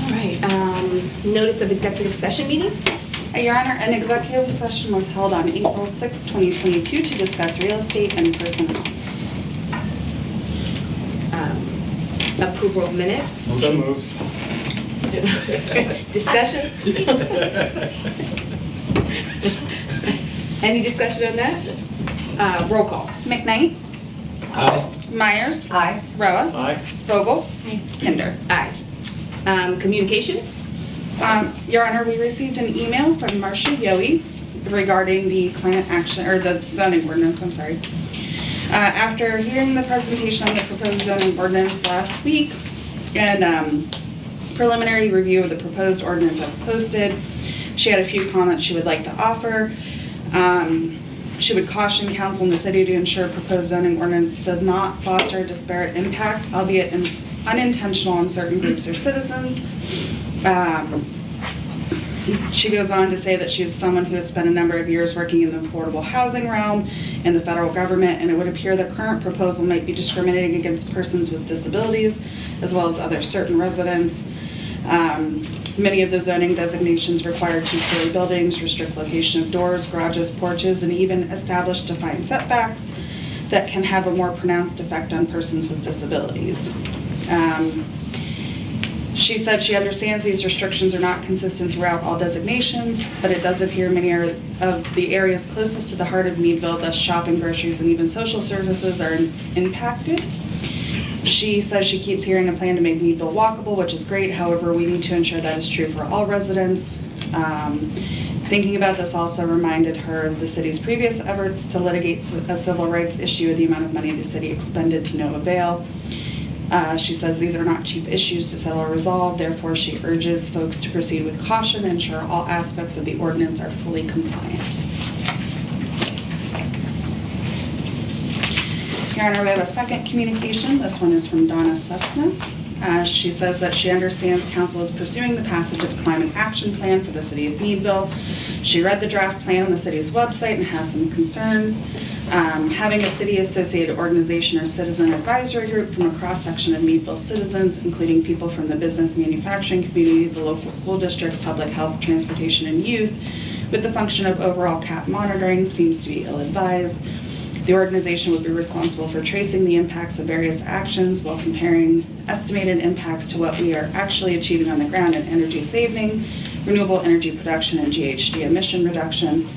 All right, notice of executive session meeting? Your Honor, an executive session was held on April 6, 2022 to discuss real estate and personnel. Approval of minutes? So moved. Discussion? Any discussion on that? Roll call. McKnight? Aye. Myers? Aye. Roa? Aye. Vogel? Hinder. Aye. Communication? Your Honor, we received an email from Marcia Yohe regarding the climate action, or the zoning ordinance, I'm sorry. After hearing the presentation on the proposed zoning ordinance last week and preliminary review of the proposed ordinance as posted, she had a few comments she would like to offer. She would caution council and the city to ensure proposed zoning ordinance does not foster a disparate impact, albeit unintentional, on certain groups or citizens. She goes on to say that she is someone who has spent a number of years working in the affordable housing realm in the federal government, and it would appear the current proposal might be discriminating against persons with disabilities as well as other certain residents. Many of the zoning designations require two-story buildings, restrict location of doors, garages, porches, and even establish defined setbacks that can have a more pronounced effect on persons with disabilities. She said she understands these restrictions are not consistent throughout all designations, but it does appear many of the areas closest to the heart of Meadville, thus shopping, groceries, and even social services, are impacted. She says she keeps hearing a plan to make Meadville walkable, which is great. However, we need to ensure that is true for all residents. Thinking about this also reminded her of the city's previous efforts to litigate a civil rights issue, the amount of money the city expended to no avail. She says these are not cheap issues to settle or resolve, therefore she urges folks to proceed with caution and ensure all aspects of the ordinance are fully compliant. Your Honor, we have a second communication. This one is from Donna Cessna. She says that she understands council is pursuing the passage of the Climate Action Plan for the city of Meadville. She read the draft plan on the city's website and has some concerns. Having a city-associated organization or citizen advisory group from a cross-section of Meadville citizens, including people from the business manufacturing community, the local school district, public health, transportation, and youth, with the function of overall CAP monitoring, seems to be ill-advised. The organization would be responsible for tracing the impacts of various actions while comparing estimated impacts to what we are actually achieving on the ground in energy saving, renewable energy production, and GHG emission reduction.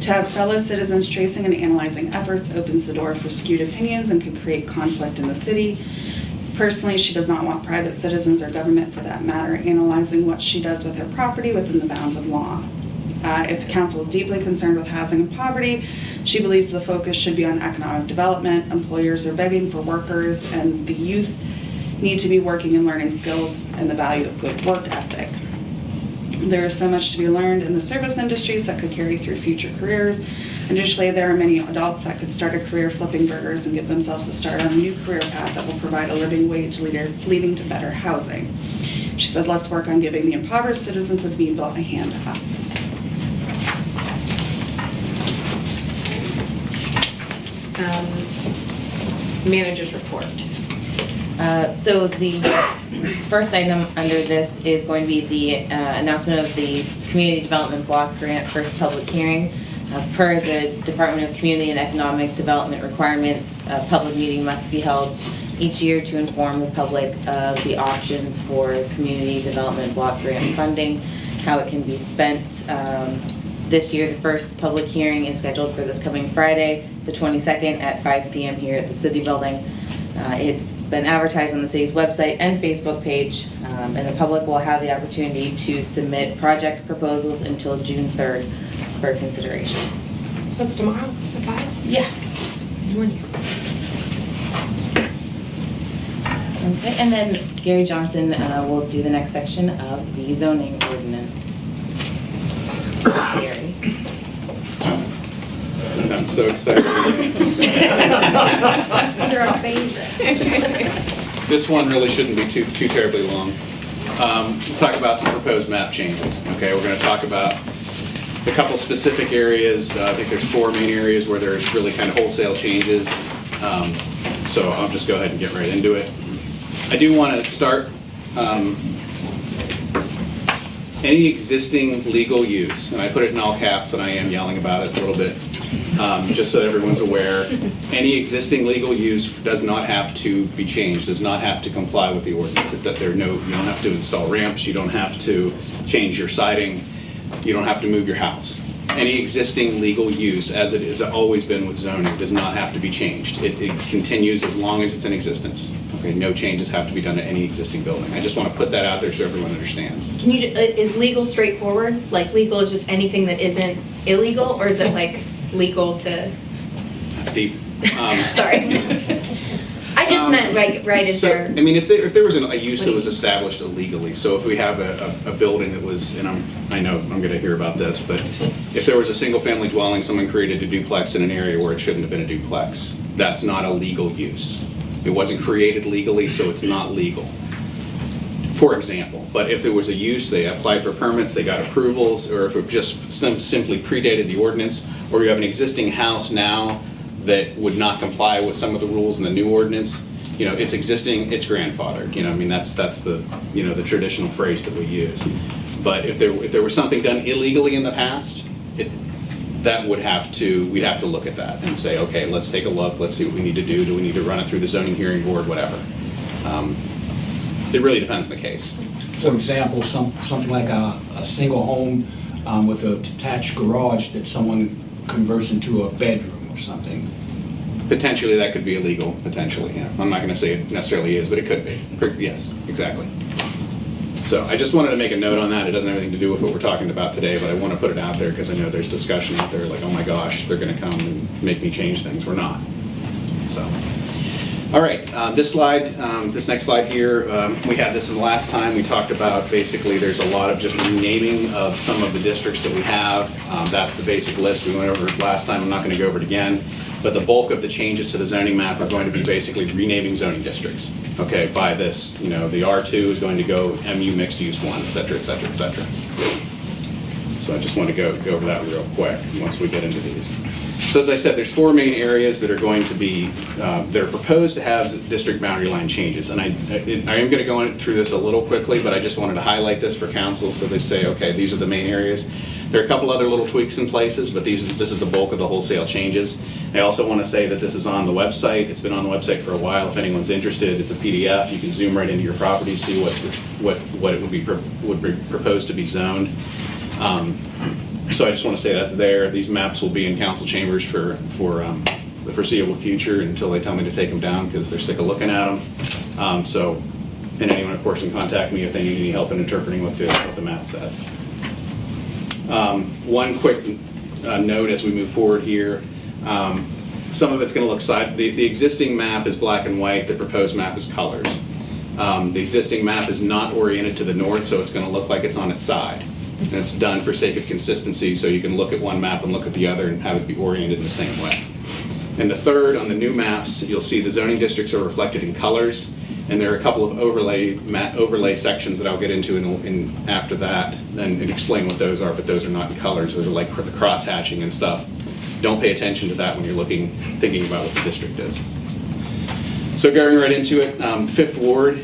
To have fellow citizens tracing and analyzing efforts opens the door for skewed opinions and could create conflict in the city. Personally, she does not want private citizens or government for that matter analyzing what she does with her property within the bounds of law. If the council is deeply concerned with housing and poverty, she believes the focus should be on economic development. Employers are begging for workers, and the youth need to be working and learning skills and the value of good work ethic. There is so much to be learned in the service industries that could carry through future careers. Additionally, there are many adults that could start a career flipping burgers and give themselves a start on a new career path that will provide a living wage leading to better housing. She said, let's work on giving the impoverished citizens of Meadville a hand up. Manager's report. So the first item under this is going to be the announcement of the Community Development Block Grant first public hearing. Per the Department of Community and Economic Development requirements, a public meeting must be held each year to inform the public of the options for Community Development Block Grant funding, how it can be spent. This year, the first public hearing is scheduled for this coming Friday, the 22nd at 5 p.m. here at the City Building. It's been advertised on the city's website and Facebook page, and the public will have the opportunity to submit project proposals until June 3rd for consideration. So that's tomorrow at 5? Yeah. Morning. Okay, and then Gary Johnson will do the next section of the zoning ordinance. Gary. Sounds so exciting. These are our favorite. This one really shouldn't be too terribly long. We'll talk about some proposed map changes. Okay, we're going to talk about a couple specific areas. I think there's 4 main areas where there's really kind of wholesale changes. So I'll just go ahead and get right into it. I do want to start any existing legal use, and I put it in all caps and I am yelling about it a little bit, just so everyone's aware. Any existing legal use does not have to be changed, does not have to comply with the ordinance. That you don't have to install ramps, you don't have to change your siding, you don't have to move your house. Any existing legal use, as it has always been with zoning, does not have to be changed. It continues as long as it's in existence. Okay, no changes have to be done to any existing building. I just want to put that out there so everyone understands. Can you, is legal straightforward? Like legal is just anything that isn't illegal, or is it like legal to? That's deep. Sorry. I just meant right is so, there? I mean, if there was a use that was established illegally, so if we have a building that was, and I know I'm going to hear about this, but if there was a single-family dwelling, someone created a duplex in an area where it shouldn't have been a duplex, that's not a legal use. It wasn't created legally, so it's not legal. For example, but if there was a use, they applied for permits, they got approvals, or if it just simply predated the ordinance, or you have an existing house now that would not comply with some of the rules in the new ordinance, you know, it's existing, it's grandfathered. You know, I mean, that's the the traditional phrase that we use. But if there was something done illegally in the past, we'd have to look at that and say, okay, let's take a look, let's see what we need to do. Do we need to run it through the zoning hearing board, whatever. It really depends on the case. For example, something like a single home with a detached garage that someone converts into a bedroom or something. Potentially that could be illegal, potentially, yeah. I'm not going to say it necessarily is, but it could be. Yes, exactly. So I just wanted to make a note on that. It doesn't have anything to do with what we're talking about today, but I want to put it out there because I know there's discussion out there like, oh my gosh, they're going to come and make me change things. We're not. So. All right, this next slide here, we had this in the last time. We talked about basically there's a lot of just renaming of some of the districts that we have. That's the basic list. We went over it last time. I'm not going to go over it again. But the bulk of the changes to the zoning map are going to be basically renaming zoning districts. Okay, by this, the R2 is going to go MU mixed use 1, et cetera, et cetera, et cetera. So I just want to go over that real quick once we get into these. So as I said, there's 4 main areas that are going to be, they're proposed to have district boundary line changes. And I am going to go through this a little quickly, but I just wanted to highlight this for council so they say, okay, these are the main areas. There are a couple other little tweaks in places, but this is the bulk of the wholesale changes. I also want to say that this is on the website. It's been on the website for a while. If anyone's interested, it's a PDF. You can zoom right into your property, see what it would be proposed to be zoned. So I just want to say that's there. These maps will be in council chambers for the foreseeable future until they tell me to take them down because they're sick of looking at them. And anyone, of course, can contact me if they need any help in interpreting what the map says. One quick note as we move forward here. Some of it's going to look the existing map is black and white, the proposed map is colors. The existing map is not oriented to the north, so it's going to look like it's on its side. And it's done for sake of consistency, so you can look at one map and look at the other and have it be oriented in the same way. And the third, on the new maps, you'll see the zoning districts are reflected in colors, and there are a couple of overlay sections that I'll get into in after that and explain what those are, but those are not in colors. Those are like the cross-hatching and stuff. Don't pay attention to that when you're thinking about what the district is. So going right into it, Fifth Ward,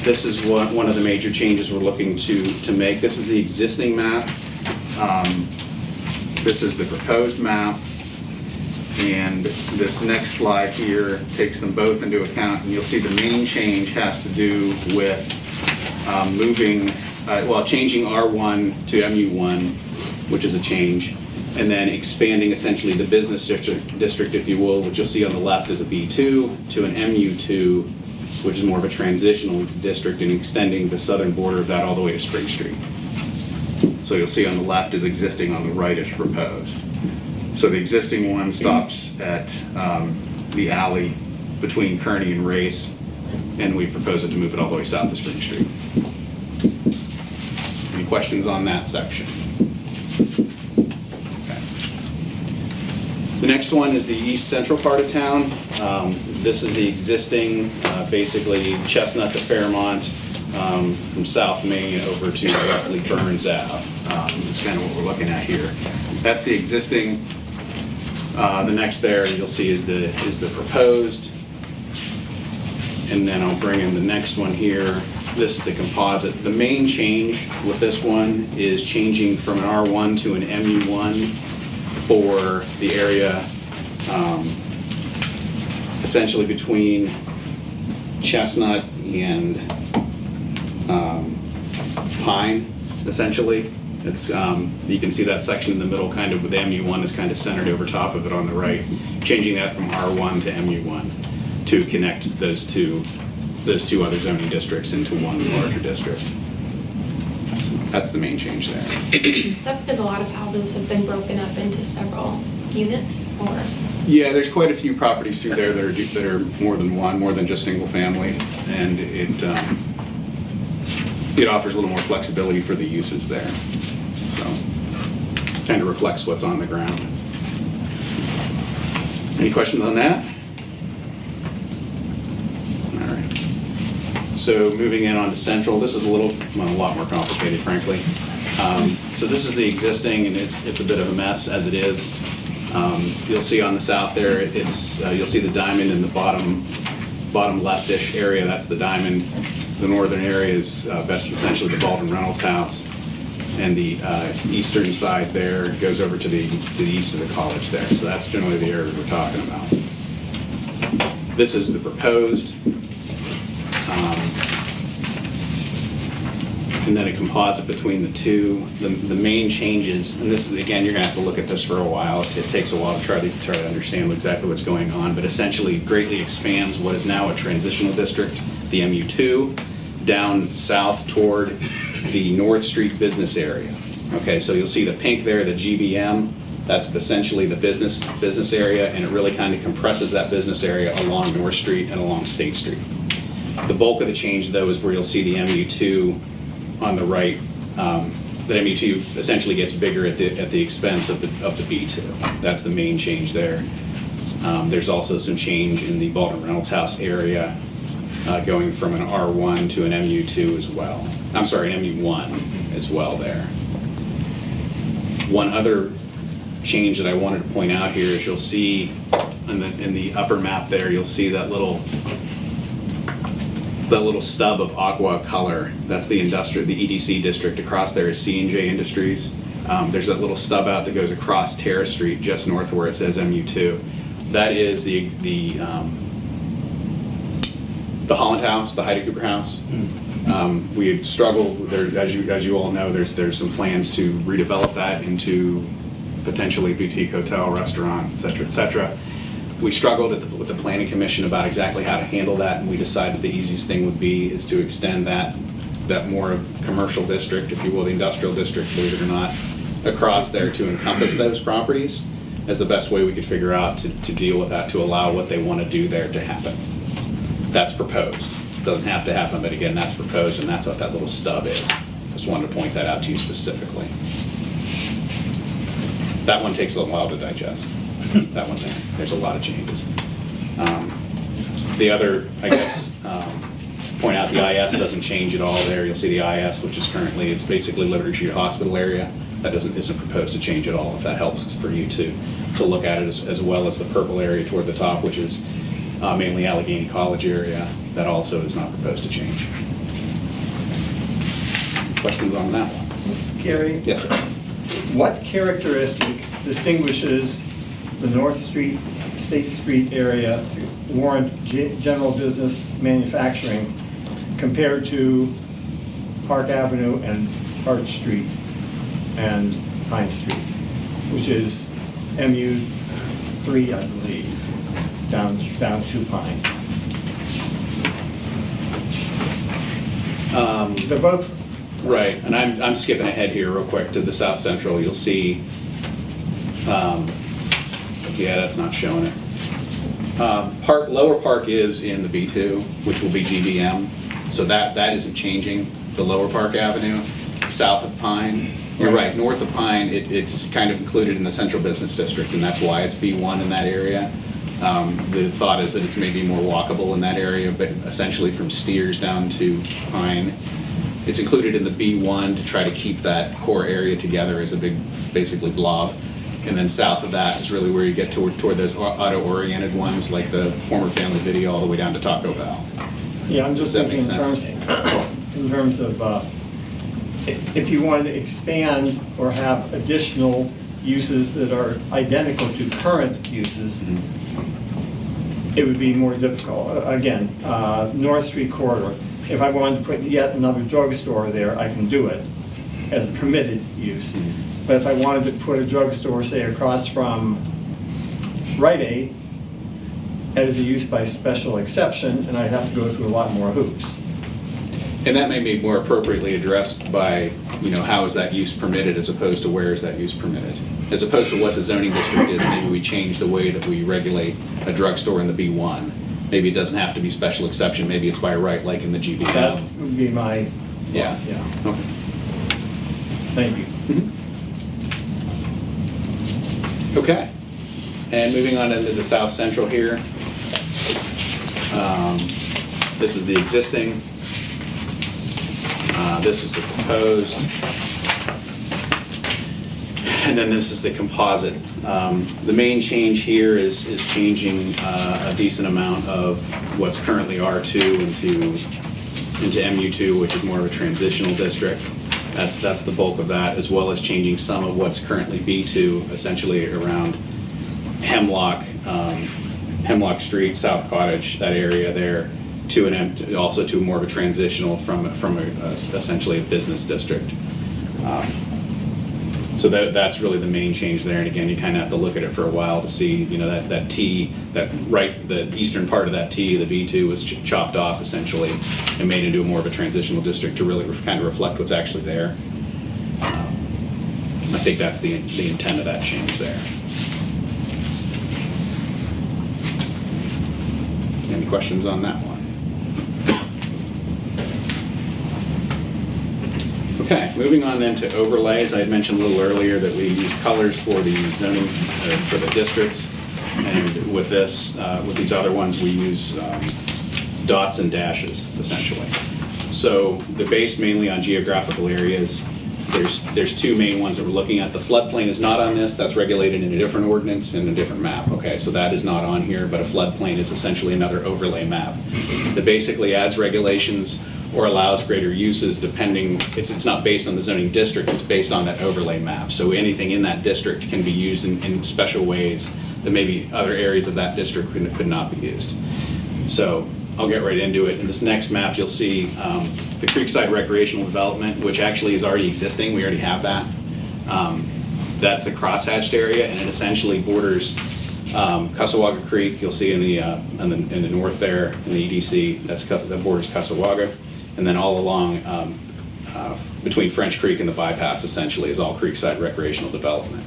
this is one of the major changes we're looking to make. This is the existing map. This is the proposed map. And this next slide here takes them both into account, and you'll see the main change has to do with changing R1 to MU1, which is a change, and then expanding essentially the business district, if you will, which you'll see on the left is a B2 to an MU2, which is more of a transitional district, and extending the southern border of that all the way to Spring Street. So you'll see on the left is existing, on the right is proposed. So the existing one stops at the alley between Kearney and Race, and we propose it to move it all the way south to Spring Street. Any questions on that section? Okay. The next one is the east central part of town. This is the existing, basically Chestnut to Fairmont, from South Main over to roughly Burns Ave. That's kind of what we're looking at here. That's the existing. The next there you'll see is the proposed, and then I'll bring in the next one here. This is the composite. The main change with this one is changing from an R1 to an MU1 for the area essentially between Chestnut and Pine, essentially. It's, you can see that section in the middle, kind of with the MU1 is kind of centered over top of it on the right, changing that from R1 to MU1 to connect those two other zoning districts into one larger district. That's the main change there. Is that because a lot of houses have been broken up into several units, or? Yeah, there's quite a few properties through there that are more than one, more than just single family, and it offers a little more flexibility for the uses there. So, kind of reflects what's on the ground. Any questions on that? All right. So moving in on to Central, this is a lot more complicated, frankly. So this is the existing, and it's a bit of a mess as it is. You'll see on the south there, you'll see the diamond in the bottom leftish area. That's the diamond. The northern area is essentially the Baldwin Reynolds house, and the eastern side there goes over to the east of the college there. So that's generally the area we're talking about. This is the proposed, and then a composite between the two. The main changes, and this is, again, you're gonna have to look at this for a while. It takes a while to try to understand exactly what's going on, but essentially greatly expands what is now a transitional district, the MU2, down south toward the North Street business area. Okay, so you'll see the pink there, the GBM, that's essentially the business area, and it really kind of compresses that business area along North Street and along State Street. The bulk of the change, though, is where you'll see the MU2 on the right. The MU2 essentially gets bigger at the expense of the B2. That's the main change there. There's also some change in the Baldwin Reynolds house area, going from an R1 to an MU2 as well. I'm sorry, an MU1 as well there. One other change that I wanted to point out here is you'll see in the upper map there, you'll see that little stub of aqua color. That's the EDC district. Across there is C&J Industries. There's that little stub out that goes across Terrace Street just north where it says MU2. That is the Holland House, the Heidi Cooper House. We had struggled there, as you all know. There's some plans to redevelop that into potentially boutique hotel, restaurant, et cetera, et cetera. We struggled with the planning commission about exactly how to handle that, and we decided the easiest thing would be is to extend that more commercial district, if you will, the industrial district, believe it or not, across there to encompass those properties as the best way we could figure out to deal with that, to allow what they want to do there to happen. That's proposed. Doesn't have to happen, but again, that's proposed, and that's what that little stub is. Just wanted to point that out to you specifically. That one takes a little while to digest. That one there. There's a lot of changes. The other, I guess, point out the IS doesn't change at all there. You'll see the IS, which is currently, it's basically Liberty Street Hospital area. That isn't proposed to change at all, if that helps for you to look at it, as well as the purple area toward the top, which is mainly Allegheny College area. That also is not proposed to change. Questions on that one? Gary? Yes, sir. What characteristic distinguishes the North Street, State Street area to warrant general business manufacturing compared to Park Avenue and Arch Street and Pine Street, which is MU3, I believe, down to Pine? They're both right, and I'm skipping ahead here real quick to the South Central. You'll see, yeah, that's not showing it. Lower Park is in the B2, which will be GBM, so that isn't changing. The Lower Park Avenue, south of Pine. You're right, north of Pine, it's kind of included in the Central Business District, and that's why it's B1 in that area. The thought is that it's maybe more walkable in that area, but essentially from Steers down to Pine. It's included in the B1 to try to keep that core area together as a big, basically blob. And then south of that is really where you get toward those auto-oriented ones, like the former Family Video all the way down to Taco Bell. Yeah, I'm just thinking in terms of if you wanted to expand or have additional uses that are identical to current uses, it would be more difficult. Again, North Street corridor. If I wanted to put yet another drugstore there, I can do it as a permitted use. But if I wanted to put a drugstore, say, across from Rite Aid, as a use by special exception, and I'd have to go through a lot more hoops. And that may be more appropriately addressed by, how is that use permitted as opposed to where is that use permitted? As opposed to what the zoning district is, maybe we change the way that we regulate a drugstore in the B1. Maybe it doesn't have to be special exception, maybe it's by right, like in the GBM. That would be my, yeah. Okay. Thank you. Okay, and moving on into the South Central here. This is the existing. This is the proposed. And then this is the composite. The main change here is changing a decent amount of what's currently R2 into MU2, which is more of a transitional district. That's the bulk of that, as well as changing some of what's currently B2, essentially around Hemlock Street, South Cottage, that area there, also to more of a transitional from essentially a business district. So that's really the main change there. And again, you kind of have to look at it for a while to see, that T, the eastern part of that T, the B2 was chopped off essentially and made into more of a transitional district to really kind of reflect what's actually there. I think that's the intent of that change there. Any questions on that one? Okay, moving on then to overlays. I had mentioned a little earlier that we use colors for the zoning, for the districts. And with this, with these other ones, we use dots and dashes, essentially. So they're based mainly on geographical areas. There's two main ones that we're looking at. The floodplain is not on this. That's regulated in a different ordinance and a different map. Okay, so that is not on here, but a floodplain is essentially another overlay map that basically adds regulations or allows greater uses depending, it's not based on the zoning district, it's based on that overlay map. So anything in that district can be used in special ways that maybe other areas of that district could not be used. So I'll get right into it. In this next map, you'll see the Creekside Recreational Development, which actually is already existing. We already have that. That's the crosshatched area, and it essentially borders Cusawaga Creek, you'll see in the north there, in the EDC, that borders Cusawaga. And then all along between French Creek and the bypass, essentially, is all Creekside Recreational Development.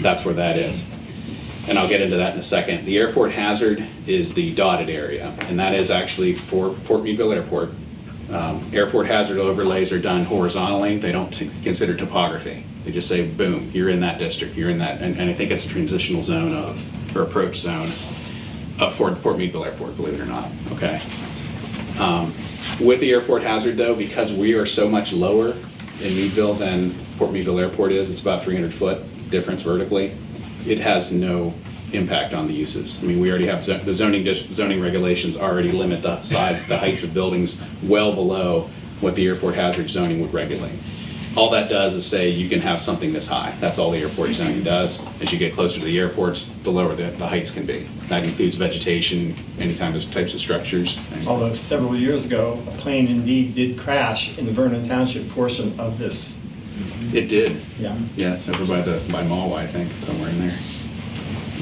That's where that is. And I'll get into that in a second. The airport hazard is the dotted area, and that is actually for Port Meadville Airport. Airport hazard overlays are done horizontally. They don't consider topography. They just say, boom, you're in that district, you're in that, and I think it's a transitional zone or approach zone of Port Meadville Airport, believe it or not, okay? With the airport hazard though, because we are so much lower in Meadville than Port Meadville Airport is, it's about 300-foot difference vertically, it has no impact on the uses. I mean, we already have the zoning regulations already limit the size, the heights of buildings well below what the airport hazard zoning would regulate. All that does is say you can have something this high. That's all the airport zoning does. As you get closer to the airports, the lower the heights can be. That includes vegetation, any types of structures. Although several years ago, a plane indeed did crash in the Vernon Township portion of this. It did. Yeah. Yeah, it's over by Mall, I think, somewhere in there.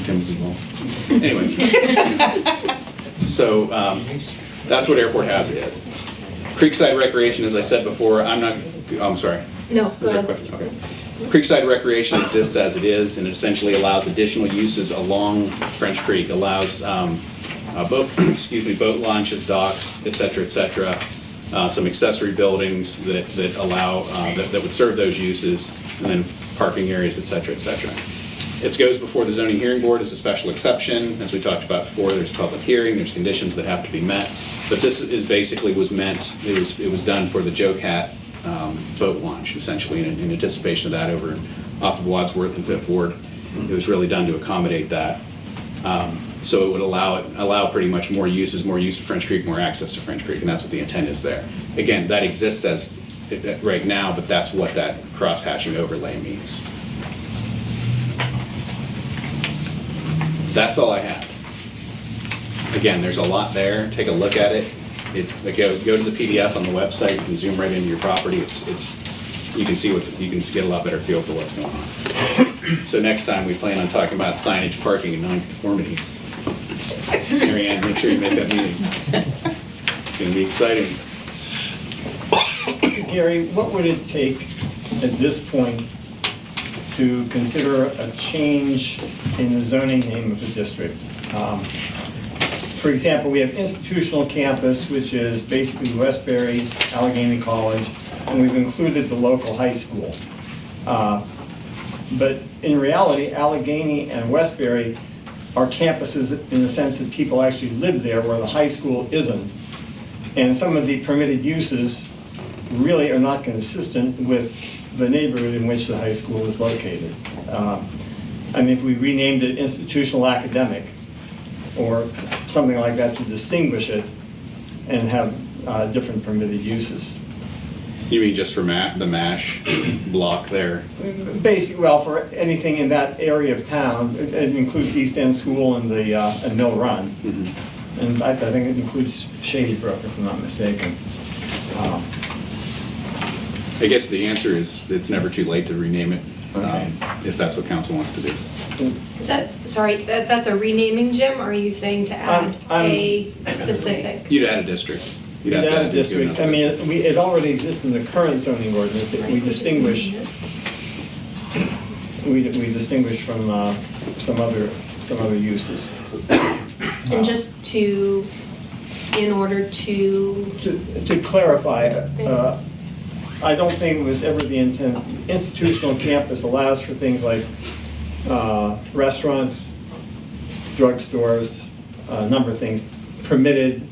Timothy Mall. Anyway. So that's what airport hazard is. Creekside Recreation, as I said before, I'm sorry. No, Is there a question? Okay. Creekside Recreation exists as it is, and it essentially allows additional uses along French Creek, allows boat launches, docks, et cetera, some accessory buildings that allow, that would serve those uses, and then parking areas, et cetera. It goes before the zoning hearing board as a special exception. As we talked about before, there's a public hearing, there's conditions that have to be met. But this is basically it was done for the Joe Cat boat launch, essentially, in anticipation of that over off of Wadsworth and Fifth Ward. It was really done to accommodate that. So it would allow pretty much more use of French Creek, more access to French Creek, and that's what the intent is there. Again, that exists as right now, but that's what that cross-hatching overlay means. That's all I have. Again, there's a lot there. Take a look at it. Go to the PDF on the website. You can zoom right into your property. You can get a lot better feel for what's going on. So next time we plan on talking about signage, parking, and nonconformities. Mary Ann, make sure you make that meeting. It's going to be exciting. Gary, what would it take at this point to consider a change in the zoning name of the district? For example, we have institutional campus, which is basically Westbury, Allegheny College, and we've included the local high school. But in reality, Allegheny and Westbury are campuses in the sense that people actually live there where the high school isn't. And some of the permitted uses really are not consistent with the neighborhood in which the high school is located. I mean, if we renamed it institutional academic or something like that to distinguish it and have different permitted uses. You mean just for the MASH block there? Basically, well, for anything in that area of town, it includes East End School and the and Mill Run. Mm-hmm. And I think it includes Shady Brook, if I'm not mistaken. I guess the answer is it's never too late to rename it, okay. If that's what council wants to do. Is that, sorry, that's a renaming, Jim, or are you saying to add a specific? You'd add a district. You'd add a district. I mean, it already exists in the current zoning ordinance. We distinguish. We distinguish from some other uses. And just to, in order to clarify, I don't think it was ever the intent. Institutional campus allows for things like restaurants, drugstores, a number of things permitted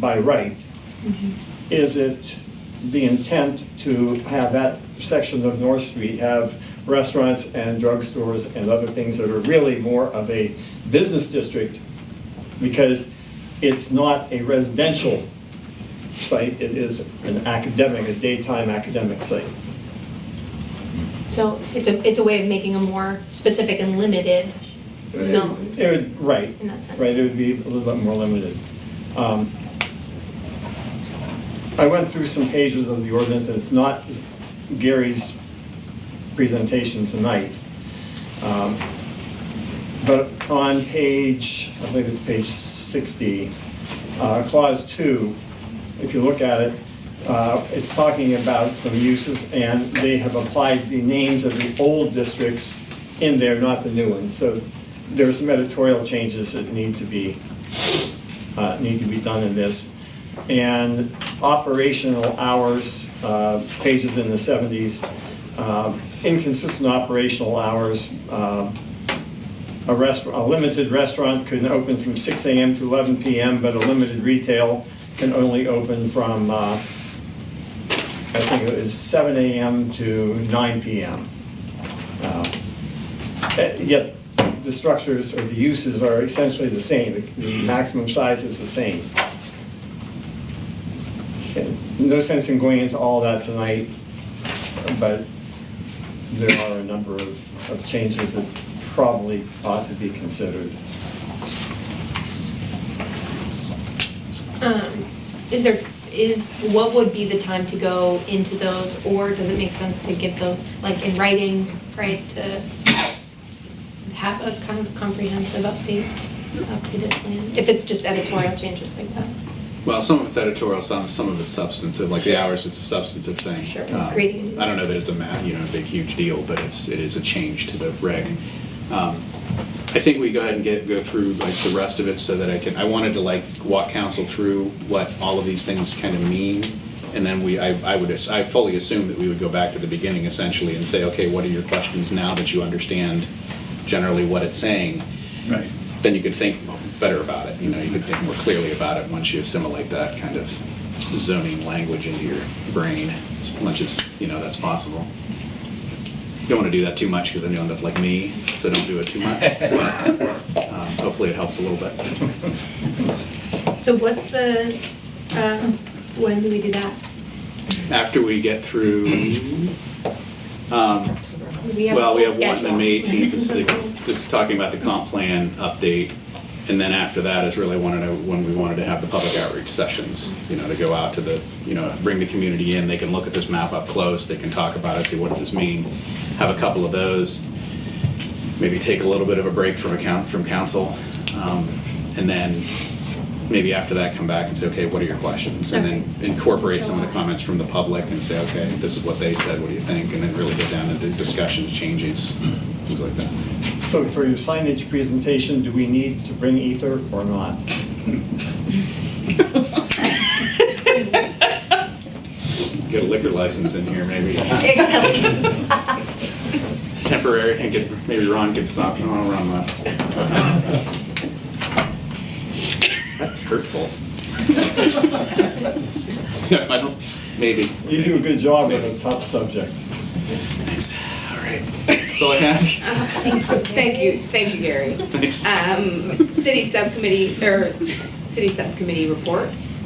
by right. Mm-hmm. Is it the intent to have that section of North Street have restaurants and drugstores and other things that are really more of a business district because it's not a residential site, it is an academic, a daytime academic site. So it's a way of making a more specific and limited zone. It would, right, in that sense. Right, it would be a little bit more limited. I went through some pages of the ordinance, and it's not Gary's presentation tonight. But on page, I believe it's page 60, clause 2, if you look at it, it's talking about some uses, and they have applied the names of the old districts in there, not the new ones. So there are some editorial changes that need to be done in this. And operational hours, pages in the 70s, inconsistent operational hours. A limited restaurant can open from 6 a.m. to 11 p.m., but a limited retail can only open from, I think it was 7 a.m. to 9 p.m. Yet the structures or the uses are essentially the same. The maximum size is the same. No sense in going into all that tonight, but there are a number of changes that probably ought to be considered. What would be the time to go into those, or does it make sense to give those like in writing, right, to have a kind of comprehensive updated plan? If it's just editorial changes like that. Well, some of it's editorial, some of it's substantive. Like the hours, it's a substantive thing. Sure. I don't know that it's a big huge deal, but it is a change to the reg. I think we go ahead and go through like the rest of it so that I wanted to like walk council through what all of these things kind of mean, and then I fully assume that we would go back to the beginning essentially and say, okay, what are your questions now that you understand generally what it's saying? Right. Then you could think better about it. You could think more clearly about it once you assimilate that kind of zoning language into your brain as much as that's possible. You don't want to do that too much because then you'll end up like me, so don't do it too much. Hopefully it helps a little bit. So what's the, when do we do that? After we get through, We have well, we have one schedule. on May 18th, just talking about the comp plan update. And then after that is really when we wanted to have the public outreach sessions, to go out to the, bring the community in. They can look at this map up close. They can talk about it, see what does this mean. Have a couple of those. Maybe take a little bit of a break from council. And then maybe after that come back and say, okay, what are your questions? And then incorporate some of the comments from the public and say, okay, this is what they said, what do you think? And then really get down into discussions, changes, things like that. So for your signage presentation, do we need to bring ether or not? Get a liquor license in here, maybe. Temporary, and maybe Ron can stop. No, Ron left. That's hurtful. No, I don't, maybe. You do a good job with a tough subject. Thanks. All right. That's all I had. Thank you, Gary. Thanks. City subcommittee reports.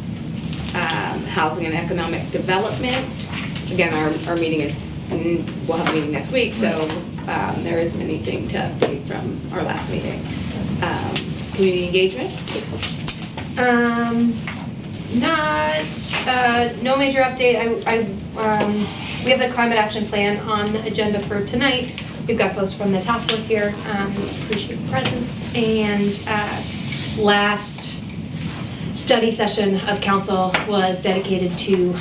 Housing and economic development. Again, our meeting we'll have a meeting next week, so there isn't anything to update from our last meeting. Community engagement. No major update. We have the climate action plan on the agenda for tonight. We've got folks from the task force here. Appreciate your presence. And last study session of council was dedicated to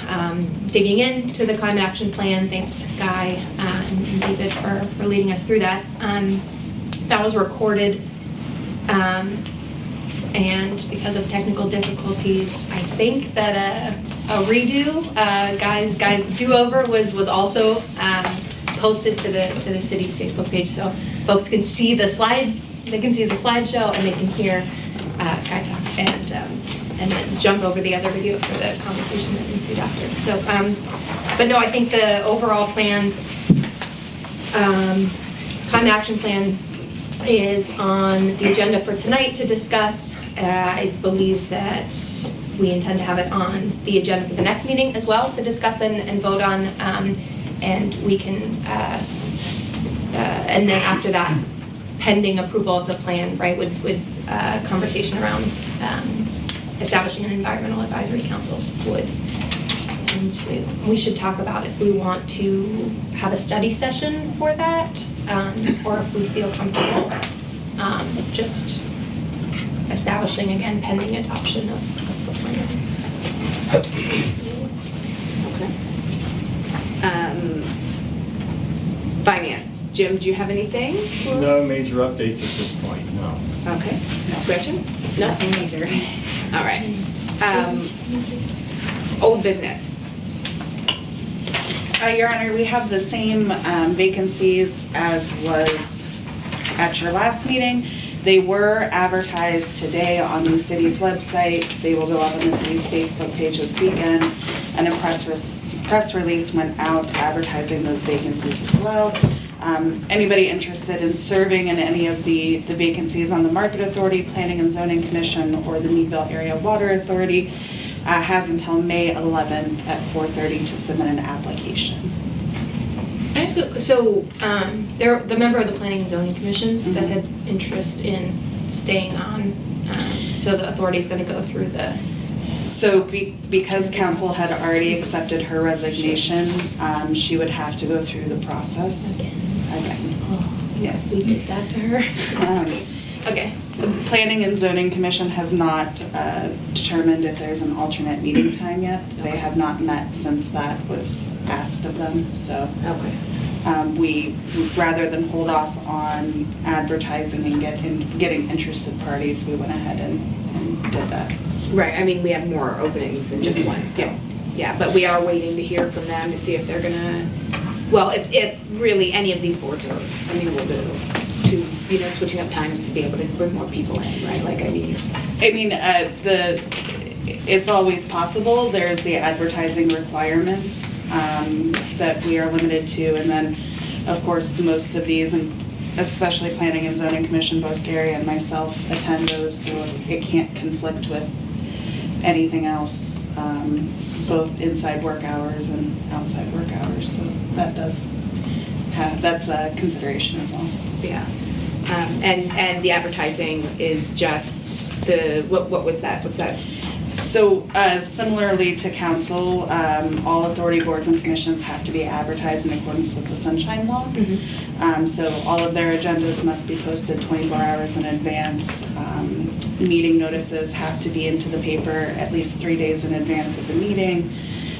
digging into the climate action plan. Thanks, Guy and David for leading us through that. That was recorded. And because of technical difficulties, I think that a redo, Guy's do-over was also posted to the city's Facebook page, so folks can see the slides. They can see the slideshow and they can hear Guy talk and then jump over the other video for the conversation that ensued after. So, but no, I think the overall plan, climate action plan, is on the agenda for tonight to discuss. I believe that we intend to have it on the agenda for the next meeting as well to discuss and vote on, and we can, and then after that, pending approval of the plan, right, would conversation around establishing an environmental advisory council would ensue. We should talk about if we want to have a study session for that, or if we feel comfortable just establishing again pending adoption of the plan. Finance, Jim, do you have anything? No major updates at this point, no. Okay, Gretchen? Nothing major. All right. Old business. Your Honor, we have the same vacancies as was at your last meeting. They were advertised today on the city's website. They will go up on the city's Facebook page this weekend. And a press release went out advertising those vacancies as well. Anybody interested in serving in any of the vacancies on the Market Authority, Planning and Zoning Commission, or the Meadville Area Water Authority has until May 11th at 4:30 to submit an application. So, the member of the Planning and Zoning Commission that had interest in staying on, so the authority's gonna go through the. So because council had already accepted her resignation, she would have to go through the process again. Yes. We did that to her. Okay. The Planning and Zoning Commission has not determined if there's an alternate meeting time yet. They have not met since that was asked of them, so. Okay. We, rather than hold off on advertising and getting interested parties, we went ahead and did that. Right, I mean, we have more openings than just one, so. Yeah, but we are waiting to hear from them to see if they're gonna, well, if really any of these boards are amenable to, switching up times to be able to bring more people in, right? Like, it's always possible. There's the advertising requirement that we are limited to, and then, of course, most of these, and especially Planning and Zoning Commission, both Gary and myself attend those, so it can't conflict with anything else, both inside work hours and outside work hours, so that's a consideration as well. Yeah, and the advertising is just what was that? What's that? So similarly to council, all authority boards and commissions have to be advertised in accordance with the Sunshine Law. So all of their agendas must be posted 24 hours in advance. Meeting notices have to be into the paper at least 3 days in advance of the meeting.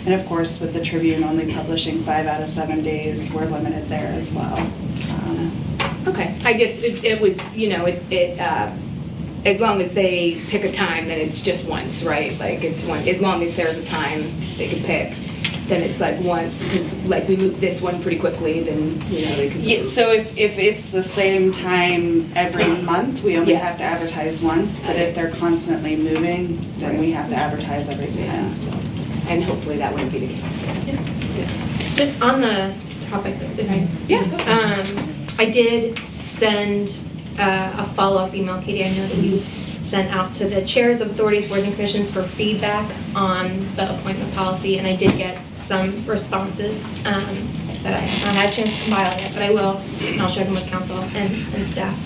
And of course, with the Tribune only publishing 5 out of 7 days, we're limited there as well. Okay, it was, as long as they pick a time, then it's just once, right? Like, it's one, as long as there's a time they can pick, then it's like once, because like we moved this one pretty quickly, then, they could. Yeah, so if it's the same time every month, we only have to advertise once, but if they're constantly moving, then we have to advertise every time, so. And hopefully that wouldn't be the case. Just on the topic, I did send a follow-up email, Katie. I know that you sent out to the chairs of authorities, boards, and commissions for feedback on the appointment policy, and I did get some responses that I have not had a chance to compile yet, but I will, and I'll share them with council and staff.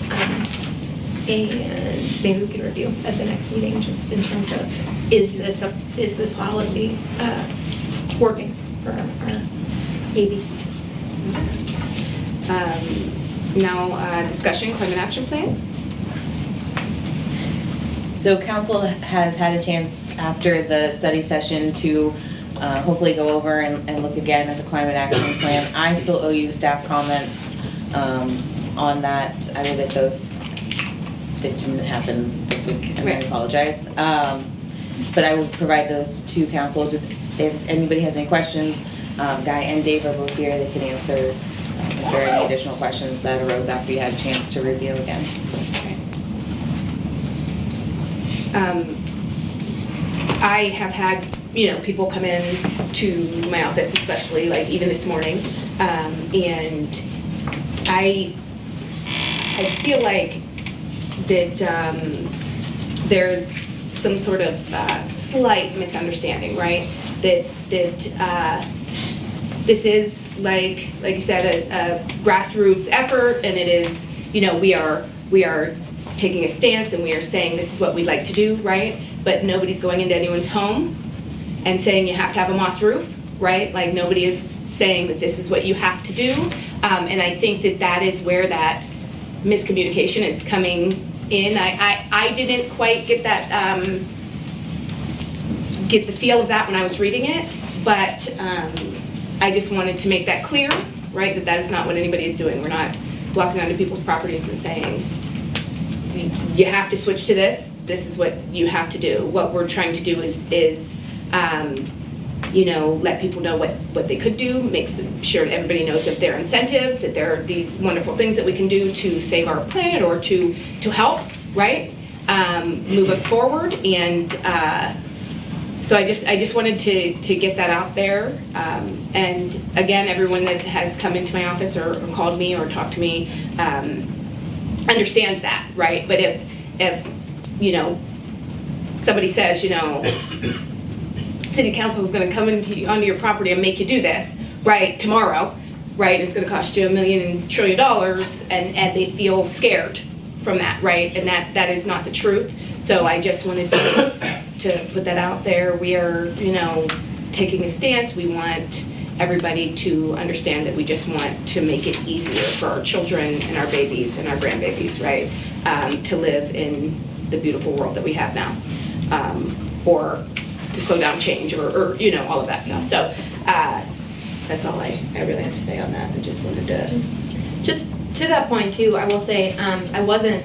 And maybe we can review at the next meeting, just in terms of, is this policy working for our ABCs? Now, discussion, climate action plan? So council has had a chance after the study session to hopefully go over and look again at the climate action plan. I still owe you staff comments on that. I will get those. It didn't happen this week, and I apologize. But I will provide those to council. Just if anybody has any questions, Guy and Dave are both here. They can answer if there are any additional questions that arose after you had a chance to review again. I have had, people come in to my office, especially like even this morning, and I feel like that there's some sort of slight misunderstanding, right? That this is like you said, a grassroots effort, and it is, we are taking a stance and we are saying this is what we'd like to do, right? But nobody's going into anyone's home and saying you have to have a moss roof, right? Like nobody is saying that this is what you have to do. And I think that is where that miscommunication is coming in. I didn't quite get that, get the feel of that when I was reading it, but I just wanted to make that clear, right, that that is not what anybody is doing. We're not walking onto people's properties and saying, you have to switch to this, this is what you have to do. What we're trying to do is you know, let people know what they could do, make sure everybody knows that there are incentives, that there are these wonderful things that we can do to save our planet or to help, right? Move us forward. And so I just wanted to get that out there. And again, everyone that has come into my office or called me or talked to me understands that, right? But if you know, somebody says, you know, city council is going to come onto your property and make you do this, right, tomorrow, right, and it's going to cost you $1 million trillion, and they feel scared from that, right, and that is not the truth. So I just wanted to put that out there. We are, you know, taking a stance. We want everybody to understand that we just want to make it easier for our children and our babies and our grandbabies, right, to live in the beautiful world that we have now, or to slow down change, or you know, all of that stuff. So that's all I really have to say on that. I just wanted to Just to that point too, I will say I wasn't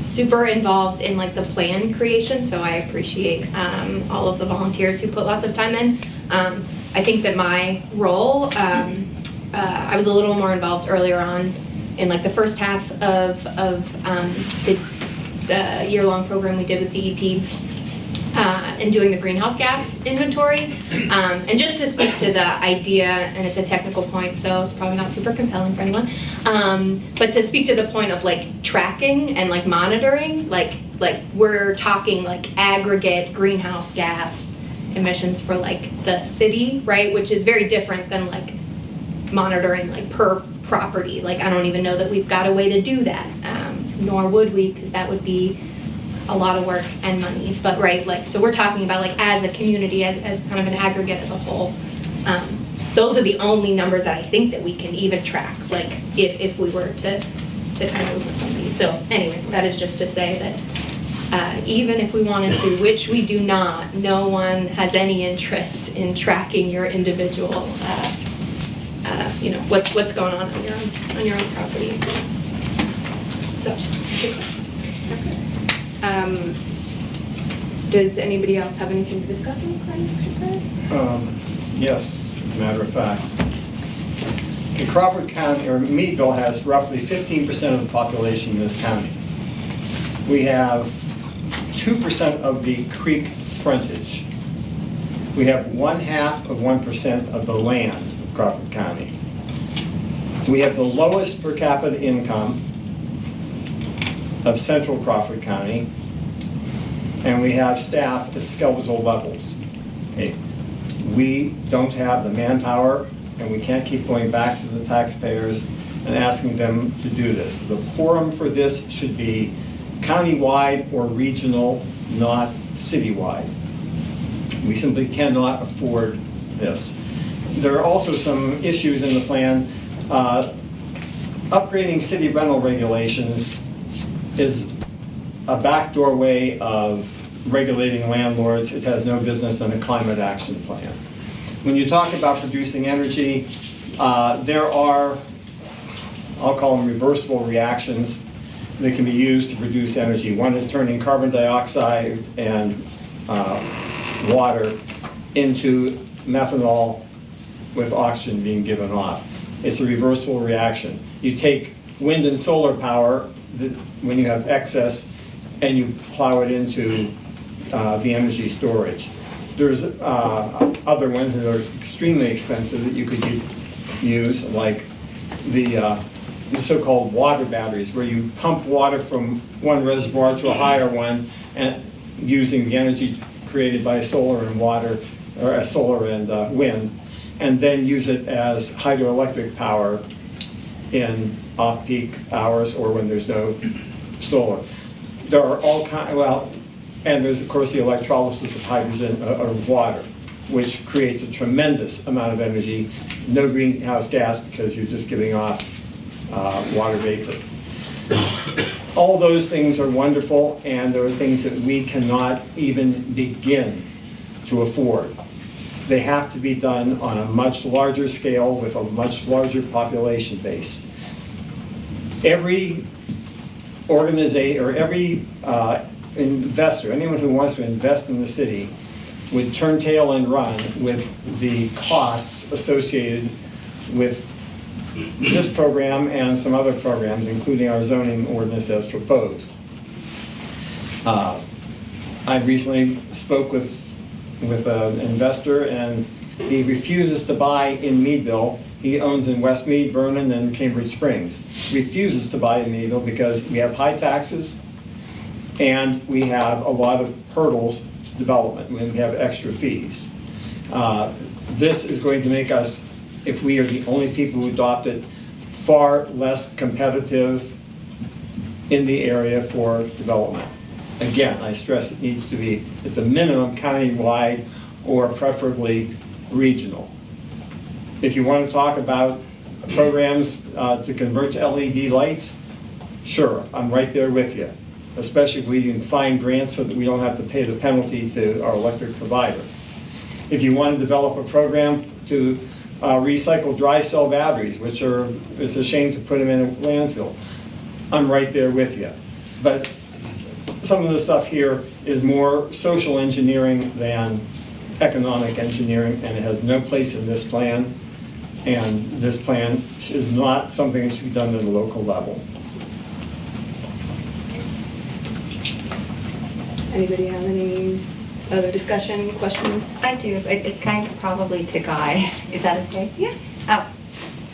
super involved in like the plan creation, so I appreciate all of the volunteers who put lots of time in. I think that my role, I was a little more involved earlier on in like the first half of the year-long program we did with DEP. And doing the greenhouse gas inventory. And just to speak to the idea, and it's a technical point, so it's probably not super compelling for anyone, but to speak to the point of like tracking and like monitoring, like we're talking like aggregate greenhouse gas emissions for like the city, right? Which is very different than like monitoring like per property. Like I don't even know that we've got a way to do that, nor would we, because that would be a lot of work and money, but right, like, so we're talking about like as a community, as kind of an aggregate as a whole. Those are the only numbers that I think that we can even track, like if we were to kind of look at some of these. So anyway, that is just to say that even if we wanted to, which we do not, no one has any interest in tracking your individual, you know, what's going on your own property. So. Does anybody else have anything to discuss on the climate action plan? Yes, as a matter of fact. In Crawford County, or Meadville has roughly 15% of the population in this county. We have 2% of the creek frontage. We have 0.5% of the land of Crawford County. We have the lowest per capita income of central Crawford County, and we have staff at skeletal levels. Okay. We don't have the manpower, and we can't keep going back to the taxpayers and asking them to do this. The forum for this should be countywide or regional, not citywide. We simply cannot afford this. There are also some issues in the plan. Upgrading city rental regulations is a backdoor way of regulating landlords. It has no business in a climate action plan. When you talk about producing energy, there are, I'll call them reversible reactions that can be used to produce energy. One is turning carbon dioxide and water into methanol with oxygen being given off. It's a reversible reaction. You take wind and solar power when you have excess and you plow it into the energy storage. There's other ones that are extremely expensive that you could use, like the so-called water batteries, where you pump water from one reservoir to a higher one, and using the energy created by solar and water, or solar and wind, and then use it as hydroelectric power in off-peak hours or when there's no solar. There are all kinds, well, and there's of course the electrolysis of hydrogen or water, which creates a tremendous amount of energy. No greenhouse gas because you're just giving off water vapor. All those things are wonderful, and there are things that we cannot even begin to afford. They have to be done on a much larger scale with a much larger population base. Every organization or every investor, anyone who wants to invest in the city, would turn tail and run with the costs associated with this program and some other programs, including our zoning ordinance as proposed. I recently spoke with an investor, and he refuses to buy in Meadville. He owns in Westmead, Vernon, and Cambridge Springs. Refuses to buy in Meadville because we have high taxes and we have a lot of hurdles to development. We have extra fees. This is going to make us, if we are the only people who adopt it, far less competitive in the area for development. Again, I stress it needs to be at the minimum county-wide or preferably regional. If you want to talk about programs to convert to LED lights, sure, I'm right there with you, especially if we can find grants so that we don't have to pay the penalty to our electric provider. If you want to develop a program to recycle dry cell batteries, which are, it's a shame to put them in a landfill, I'm right there with you. But some of the stuff here is more social engineering than economic engineering, and it has no place in this plan. And this plan is not something that should be done at a local level. Anybody have any other discussion, questions? I do, but it's kind of probably to Guy. Is that okay? Yeah. Oh,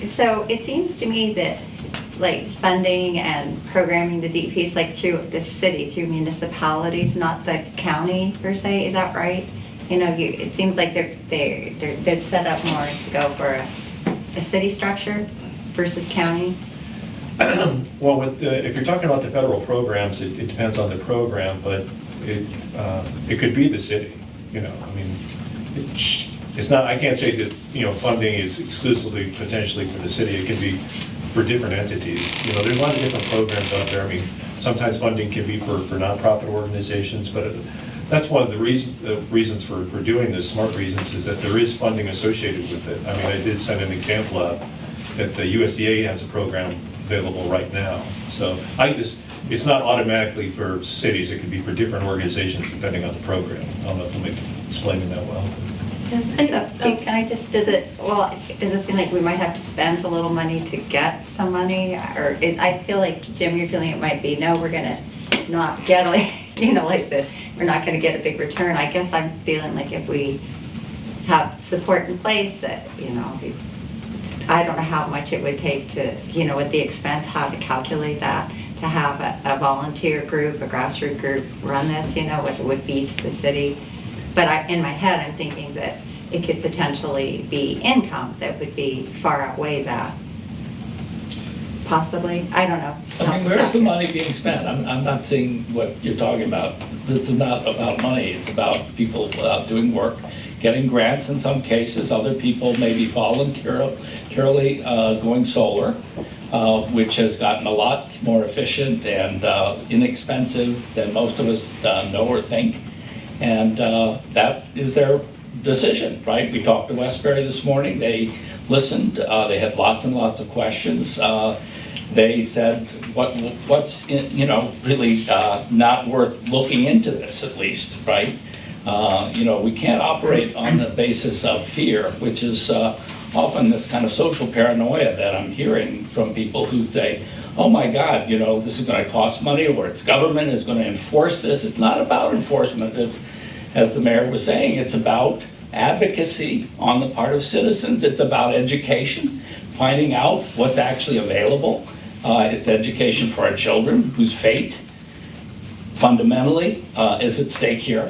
so it seems to me that like funding and programming the DEPs like through the city, through municipalities, not the county per se. Is that right? You know, it seems like they're set up more to go for a city structure versus county. Well, if you're talking about the federal programs, it depends on the program, but it could be the city, you know. I mean, it's not, I can't say that, you know, funding is exclusively potentially for the city. It can be for different entities. You know, there's a lot of different programs out there. I mean, sometimes funding can be for nonprofit organizations, but that's one of the reasons for doing this, smart reasons, is that there is funding associated with it. I mean, I did send an example out that the USDA has a program available right now. So it's not automatically for cities. It can be for different organizations depending on the program. I don't know if I'm explaining that well. So, can I just, does this mean like we might have to spend a little money to get some money? Or I feel like, Jim, you're feeling it might be, no, we're gonna not get, you know, like we're not gonna get a big return. I guess I'm feeling like if we have support in place that, you know, I don't know how much it would take to, you know, with the expense, how to calculate that, to have a volunteer group, a grassroots group run this, you know, what it would be to the city. But in my head, I'm thinking that it could potentially be income that would be far outweigh that. Possibly, I don't know. I mean, where's the money being spent? I'm not seeing what you're talking about. This is not about money, it's about people doing work, getting grants in some cases, other people maybe voluntarily going solar, which has gotten a lot more efficient and inexpensive than most of us know or think. And that is their decision, right? We talked to Westbury this morning. They listened. They had lots and lots of questions. They said, what's you know, really not worth looking into this at least, right? You know, we can't operate on the basis of fear, which is often this kind of social paranoia that I'm hearing from people who say, oh my God, you know, this is going to cost money, or its government is going to enforce this. It's not about enforcement, as the mayor was saying. It's about advocacy on the part of citizens. It's about education, finding out what's actually available. It's education for our children, whose fate fundamentally is at stake here.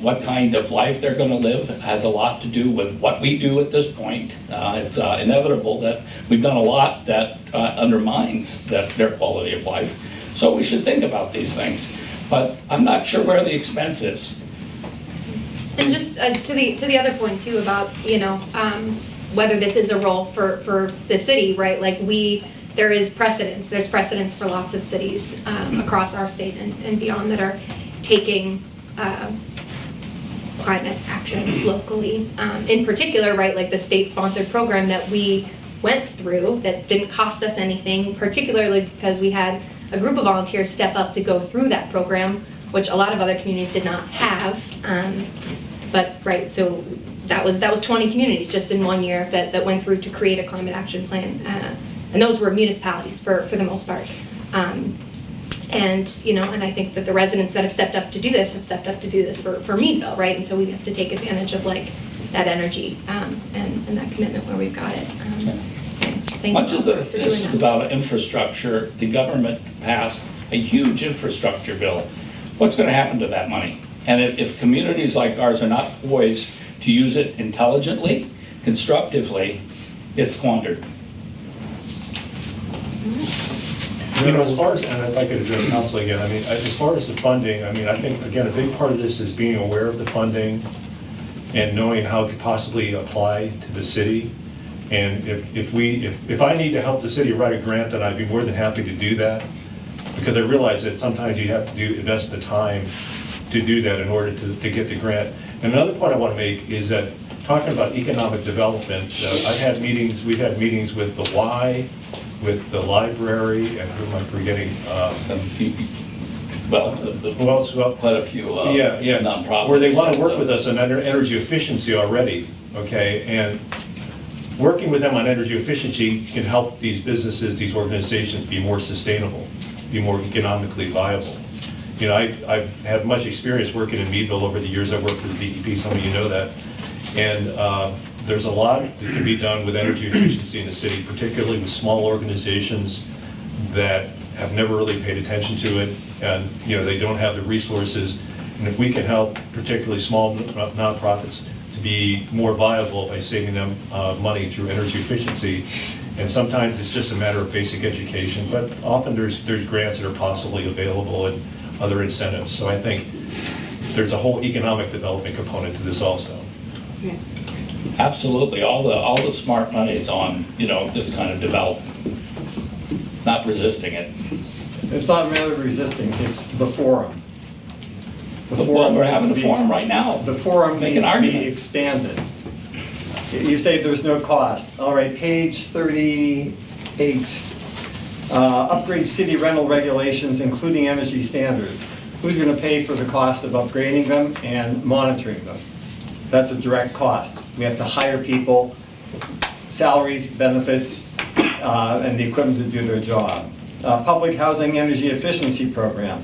What kind of life they're going to live has a lot to do with what we do at this point. It's inevitable that we've done a lot that undermines their quality of life. So we should think about these things. But I'm not sure where the expense is. And just to the other point too about, you know, whether this is a role for the city, right? Like we there is precedence. There's precedence for lots of cities across our state and beyond that are taking climate action locally. In particular, right, like the state-sponsored program that we went through that didn't cost us anything, particularly because we had a group of volunteers step up to go through that program, which a lot of other communities did not have. But right, so that was 20 communities just in 1 year that went through to create a climate action plan, and those were municipalities for the most part. And and I think that the residents that have stepped up to do this for Meadville, right? And so we have to take advantage of like that energy and that commitment where we've got it. Much as this is about infrastructure, the government passed a huge infrastructure bill. What's going to happen to that money? And if communities like ours are not poised to use it intelligently, constructively, it's squandered. As far as, and if I could address council again, I mean, as far as the funding, I mean, I think, again, a big part of this is being aware of the funding and knowing how it could possibly apply to the city. And if I need to help the city write a grant, then I'd be more than happy to do that. Because I realize that sometimes you have to invest the time to do that in order to get the grant. And another point I want to make is that talking about economic development, we've had meetings with the Y, with the library, and who am I forgetting? Quite a few nonprofits. Where they want to work with us on energy efficiency already, okay? And working with them on energy efficiency can help these businesses, these organizations be more sustainable, be more economically viable. I've had much experience working in Meadville over the years. I've worked for the DEP, some of you know that. And there's a lot that can be done with energy efficiency in the city, particularly with small organizations that have never really paid attention to it, and they don't have the resources. And if we can help particularly small nonprofits to be more viable by saving them money through energy efficiency, and sometimes it's just a matter of basic education, but often there's grants that are possibly available and other incentives. So I think there's a whole economic development component to this also. Yeah. Absolutely, all the smart money is on this kind of development. Not resisting it. It's not a matter of resisting, it's the forum. We're having a forum right now. The forum needs to be expanded. You say there's no cost. All right, page 38. Upgrade city rental regulations, including energy standards. Who's going to pay for the cost of upgrading them and monitoring them? That's a direct cost. We have to hire people, salaries, benefits, and the equipment to do their job. Public housing energy efficiency program.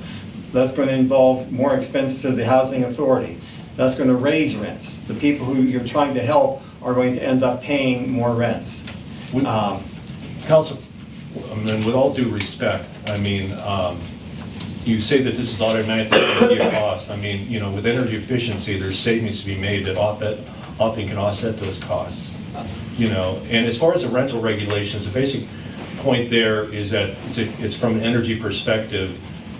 That's going to involve more expense to the housing authority. That's going to raise rents. The people who you're trying to help are going to end up paying more rents. Council, with all due respect, I mean, you say that this is automatically going to be a cost. I mean, with energy efficiency, there's savings to be made that often can offset those costs. And as far as the rental regulations, the basic point there is that it's from an energy perspective.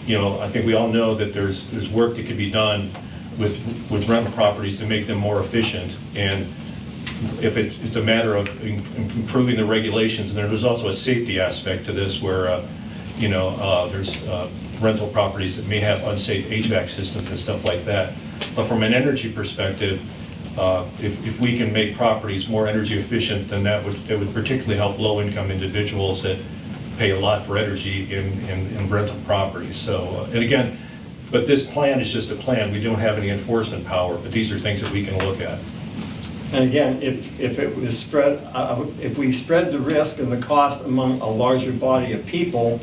I think we all know that there's work that could be done with rental properties to make them more efficient. And if it's a matter of improving the regulations, and there's also a safety aspect to this where, there's rental properties that may have unsafe HVAC systems and stuff like that. But from an energy perspective, if we can make properties more energy efficient, then it would particularly help low-income individuals that pay a lot for energy in rental properties. So, and again, but this plan is just a plan. We don't have any enforcement power, but these are things that we can look at. And again, if it was spread, if we spread the risk and the cost among a larger body of people,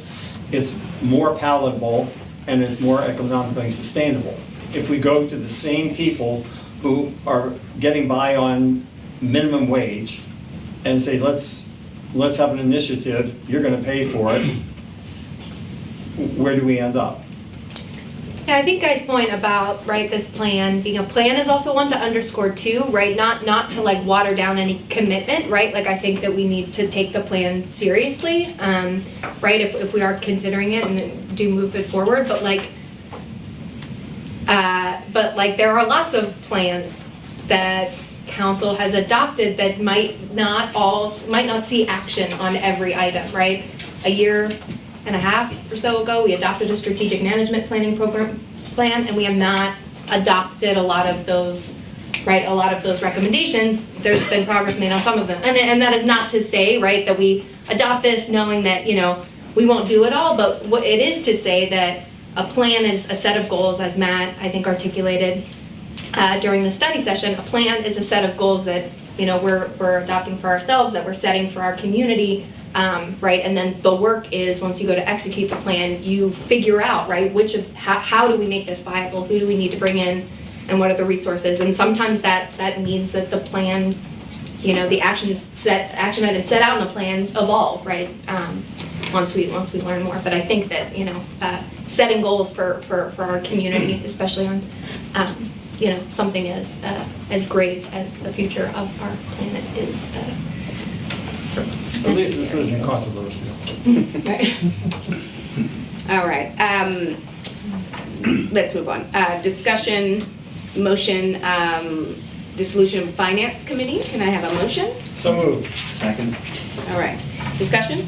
it's more palatable and it's more economically sustainable. If we go to the same people who are getting by on minimum wage and say, let's have an initiative, you're going to pay for it, where do we end up? Yeah, I think Guy's point about, right, this plan being a plan is also one to underscore too, right? Not to like water down any commitment, right? Like I think that we need to take the plan seriously, right? If we are considering it and do move it forward, but like there are lots of plans that council has adopted that might not see action on every item, right? a year and a half or so ago, we adopted a strategic management planning plan, and we have not adopted a lot of those, right, a lot of those recommendations. There's been progress made on some of them. And that is not to say, right, that we adopt this knowing that, you know, we won't do it all, but what it is to say that a plan is a set of goals, as Matt, I think, articulated during the study session. A plan is a set of goals that, you know, we're adopting for ourselves, that we're setting for our community, right? And then the work is, once you go to execute the plan, you figure out, right, how do we make this viable? Who do we need to bring in? And what are the resources? And sometimes that means that the plan, you know, the action items set out in the plan evolve, right? Once we learn more. But I think that, you know, setting goals for our community, especially on, you know, something as great as the future of our planet is. At least this isn't controversial. All right. Let's move on. Discussion, motion, dissolution of Finance Committee. Can I have a motion? So moved. Second. All right. Discussion?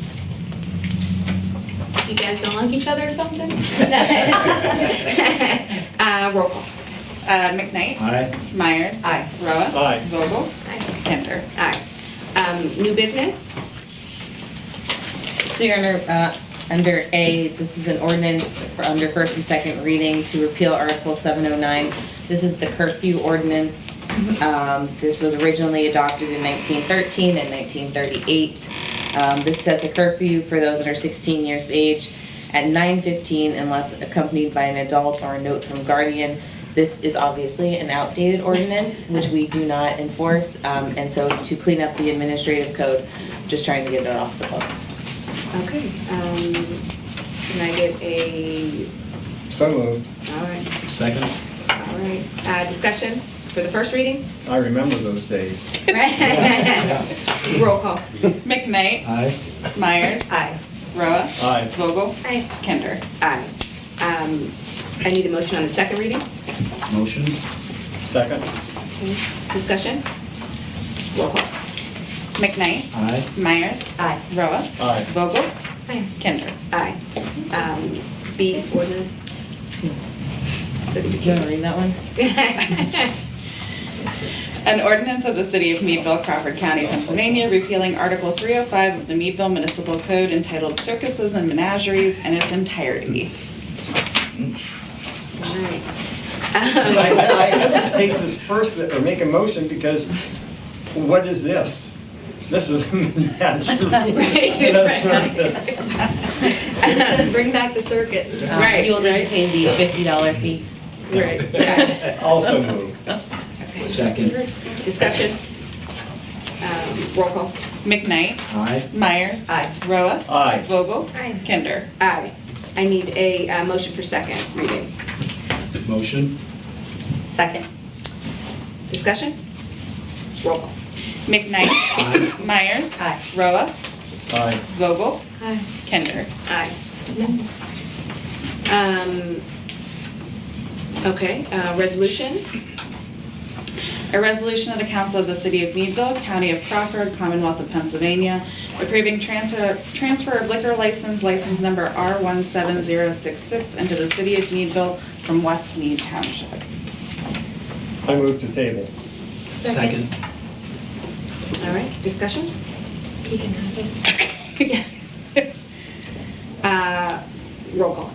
You guys don't like each other or something? Roll call. McKnight. Aye. Myers. Aye. Roa. Aye. Vogel. Kinder. Aye. New business? So you're under A, this is an ordinance for under first and second reading to repeal Article 709. This is the Curfew Ordinance. This was originally adopted in 1913 and 1938. This sets a curfew for those under 16 years of age at 9:15 unless accompanied by an adult or a note from guardian. This is obviously an outdated ordinance, which we do not enforce, and so to clean up the administrative code, just trying to get it off the books. Okay. Can I get a, So moved. all right, Second. all right. Discussion for the first reading? I remember those days. Roll call. McKnight. Aye. Myers. Aye. Roa. Aye. Vogel. Aye. Kinder. Aye. I need a motion on the second reading. Motion. Second. Discussion? Roll call. McKnight. Aye. Myers. Aye. Roa. Aye. Vogel. Aye. Kinder. Aye. B, ordinance. Do you want to read that one? An ordinance of the City of Meadville, Crawford County, Pennsylvania, repealing Article 305 of the Meadville Municipal Code entitled Circuses and Menageries in its entirety. All right. I hesitate to first or make a motion because what is this? This is a menagerie in a circus. It says bring back the circuits. Right, You'll need right. to pay the $50 fee. Right, yeah. Also moved. Second. Discussion? Roll call. McKnight. Aye. Myers. Aye. Roa. Aye. Vogel. Aye. Kinder. Aye. I need a motion for second reading. Motion. Second. Discussion? Roll call. McKnight. Aye. Myers. Aye. Roa. Aye. Vogel. Aye. Kinder. Aye. Okay, resolution? A resolution of the Council of the City of Meadville, County of Crawford, Commonwealth of Pennsylvania, approving transfer of liquor license number R17066 into the City of Meadville from West Mead Township. I move to table. Second. All right, discussion? You can have it. Roll call.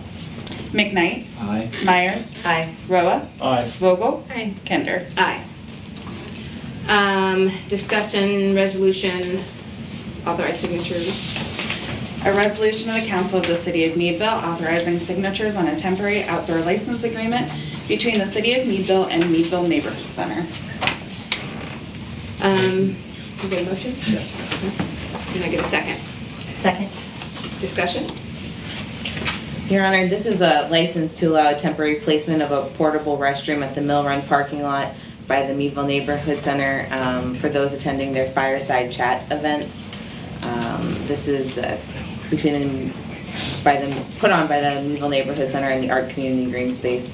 McKnight. Aye. Myers. Aye. Roa. Aye. Vogel. Aye. Kinder. Aye. Discussion, resolution, authorized signatures. A resolution of the Council of the City of Meadville authorizing signatures on a temporary outdoor license agreement between the City of Meadville and Meadville Neighborhood Center. You get a motion? Yes. Can I get a second? Second. Discussion? Your Honor, this is a license to allow a temporary placement of a portable restroom at the Mill Run parking lot by the Meadville Neighborhood Center for those attending their fireside chat events. This is put on by the Meadville Neighborhood Center and the Art Community Green Space.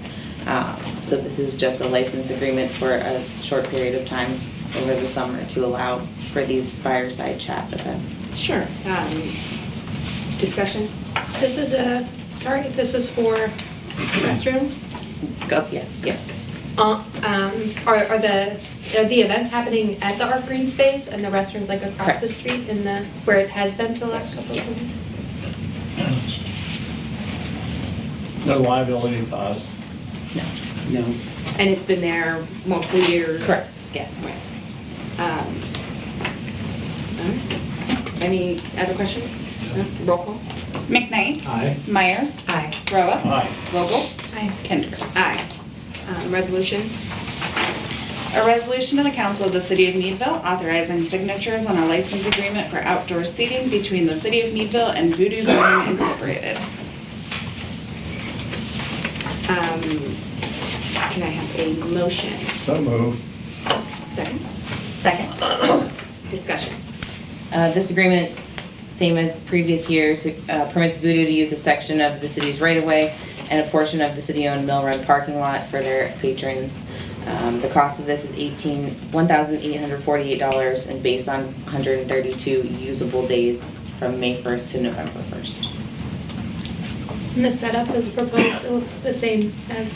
So this is just a license agreement for a short period of time over the summer to allow for these fireside chat events. Sure. Discussion? This is this is for restroom? Go, yes, yes. Are the events happening at the art green space and the restrooms like across the street in the, where it has been for the last couple of months? No liability to us. No. And it's been there multiple years? Correct, yes. Right. All right. Any other questions? No? Roll call? McKnight. Aye. Myers. Aye. Roa. Aye. Vogel. Aye. Kinder. Aye. Resolution? A resolution of the Council of the City of Meadville authorizing signatures on a license agreement for outdoor seating between the City of Meadville and Voodoo Brewing Incorporated. Can I have a motion? So moved. Second? Second. Discussion? This agreement, same as previous years, permits Voodoo to use a section of the city's right-of-way and a portion of the city-owned Mill Run parking lot for their patrons. The cost of this is $1,848 and based on 132 usable days from May 1st to November 1st. And the setup is proposed, it looks the same as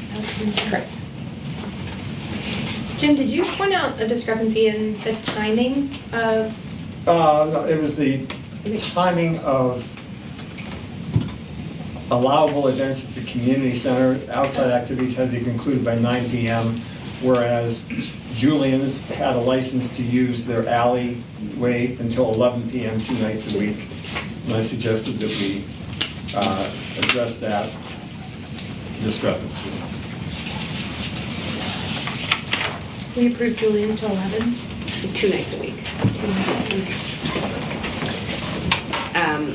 Correct. Jim, did you point out a discrepancy in the timing of? No, it was the timing of allowable events at the community center. Outside activities had to be concluded by 9 p.m., whereas Julian's had a license to use their alleyway until 11 p.m. 2 nights a week. And I suggested that we address that discrepancy. We approved Julian's till 11? 2 nights a week.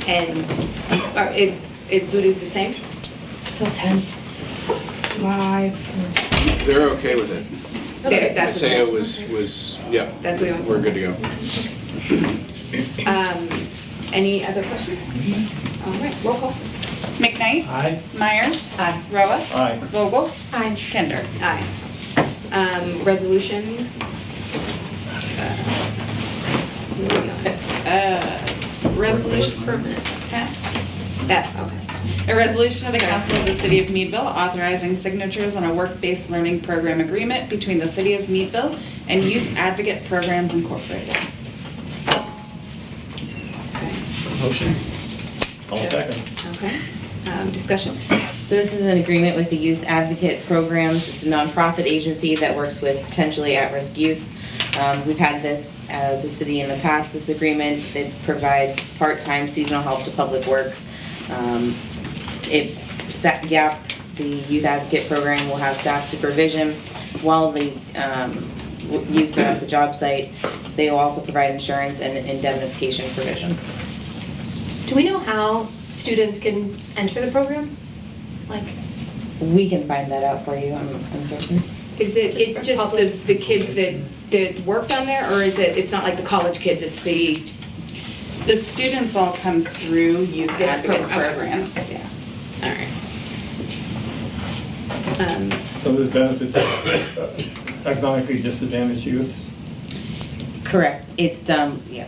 And is Voodoo's the same? Still 10. 5. They're okay with it. There, I'd that's say what it was, yeah. That's what he wants. We're good to go. Any other questions? All right, roll call. McKnight. Aye. Myers. Aye. Roa. Aye. Vogel. Aye. Kinder. Aye. Resolution? Resolution. Permit. Okay. A resolution of the Council of the City of Meadville authorizing signatures on a work-based learning program agreement between the City of Meadville and Youth Advocate Programs Incorporated. Motion? I'll second. Okay. Discussion? So this is an agreement with the Youth Advocate Programs. It's a nonprofit agency that works with potentially at-risk youth. We've had this as a city in the past, this agreement. It provides part-time seasonal help to Public Works. The Youth Advocate Program will have staff supervision while the youths are at the job site. They will also provide insurance and indemnification provisions. Do we know how students can enter the program? Like, We can find that out for you, I'm certain. It's just the kids that work down there, or is it's not like the college kids, it's the students all come through Youth Advocate Programs. Yeah. All right. So this benefits economically disadvantaged youths? Correct. Yeah.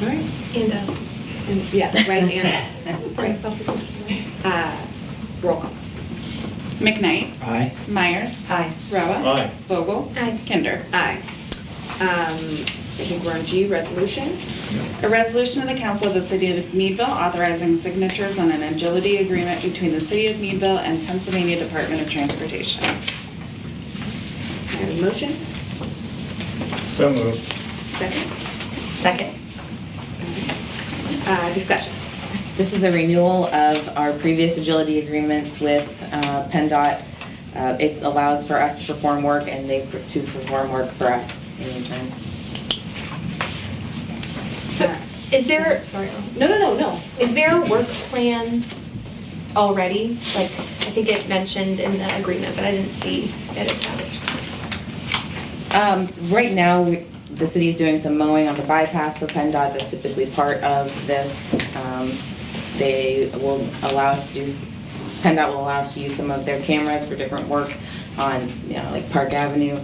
All right. and us. Yeah, right, and Right. roll call. McKnight. Aye. Myers. Aye. Roa. Aye. Vogel. Aye. Kinder. Aye. I think we're on G, resolution. A resolution of the Council of the City of Meadville authorizing signatures on an agility agreement between the City of Meadville and Pennsylvania Department of Transportation. I have a motion. So moved. Second. Second. Discussion. This is a renewal of our previous agility agreements with PennDOT. It allows for us to perform work and they to perform work for us in return. So, is there, sorry, no. Is there a work plan already? Like, I think it mentioned in the agreement, but I didn't see it attached. Right now, the city is doing some mowing on the bypass for PennDOT. That's typically part of this. They will allow us to use, PennDOT will allow us to use some of their cameras for different work on, like Park Avenue,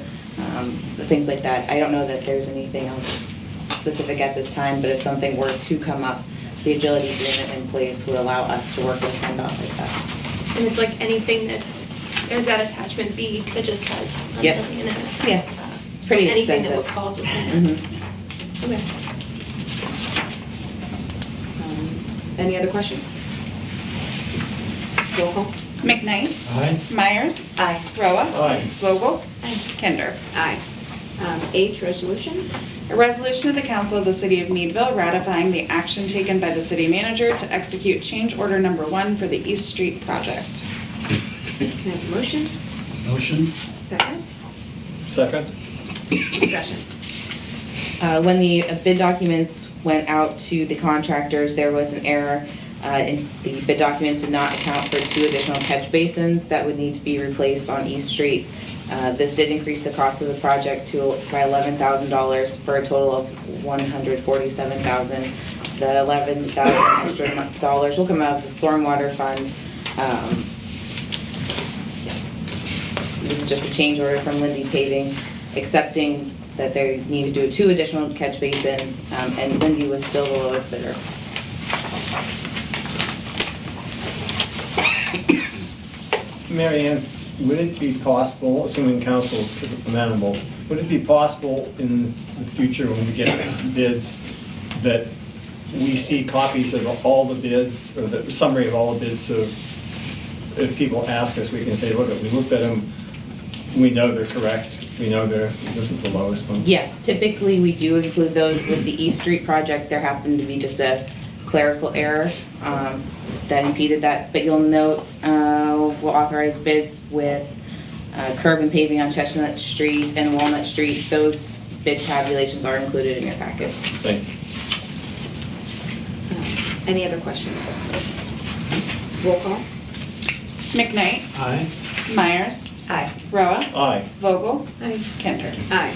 things like that. I don't know that there's anything else specific at this time, but if something were to come up, the agility agreement in place would allow us to work with PennDOT like that. And it's like anything there's that attachment B that just has Yes. $1 million in it. Yeah, it's pretty Anything that extensive. falls within that. Mhm. Okay. Any other questions? Roll call. McKnight. Aye. Myers. Aye. Roa. Aye. Vogel. Kinder. Aye. H, resolution. A resolution of the Council of the City of Meadville ratifying the action taken by the city manager to execute change order number 1 for the East Street project. Can I have a motion? Motion? Second? Second? Discussion. When the bid documents went out to the contractors, there was an error. And the bid documents did not account for 2 additional catch basins that would need to be replaced on East Street. This did increase the cost of the project by $11,000 for a total of $147,000. The $11,000 extra dollars will come out of the stormwater fund. This is just a change order from Lindy Paving, accepting that they need to do 2 additional catch basins, and Lindy was still the lowest bidder. Mary Ann, would it be possible, assuming council is amenable, would it be possible in the future when we get bids that we see copies of all the bids, or the summary of all the bids, so if people ask us, we can say, look, we looked at them, we know they're correct, we know this is the lowest one? Yes, typically we do include those. With the East Street project, there happened to be just a clerical error that impeded that, but you'll note we'll authorize bids with curb and paving on Chestnut Street and Walnut Street. Those bid tabulations are included in your packets. Thank you. Any other questions? Roll call. McKnight. Aye. Myers. Aye. Roa. Aye. Vogel. Aye. Kinder. Aye.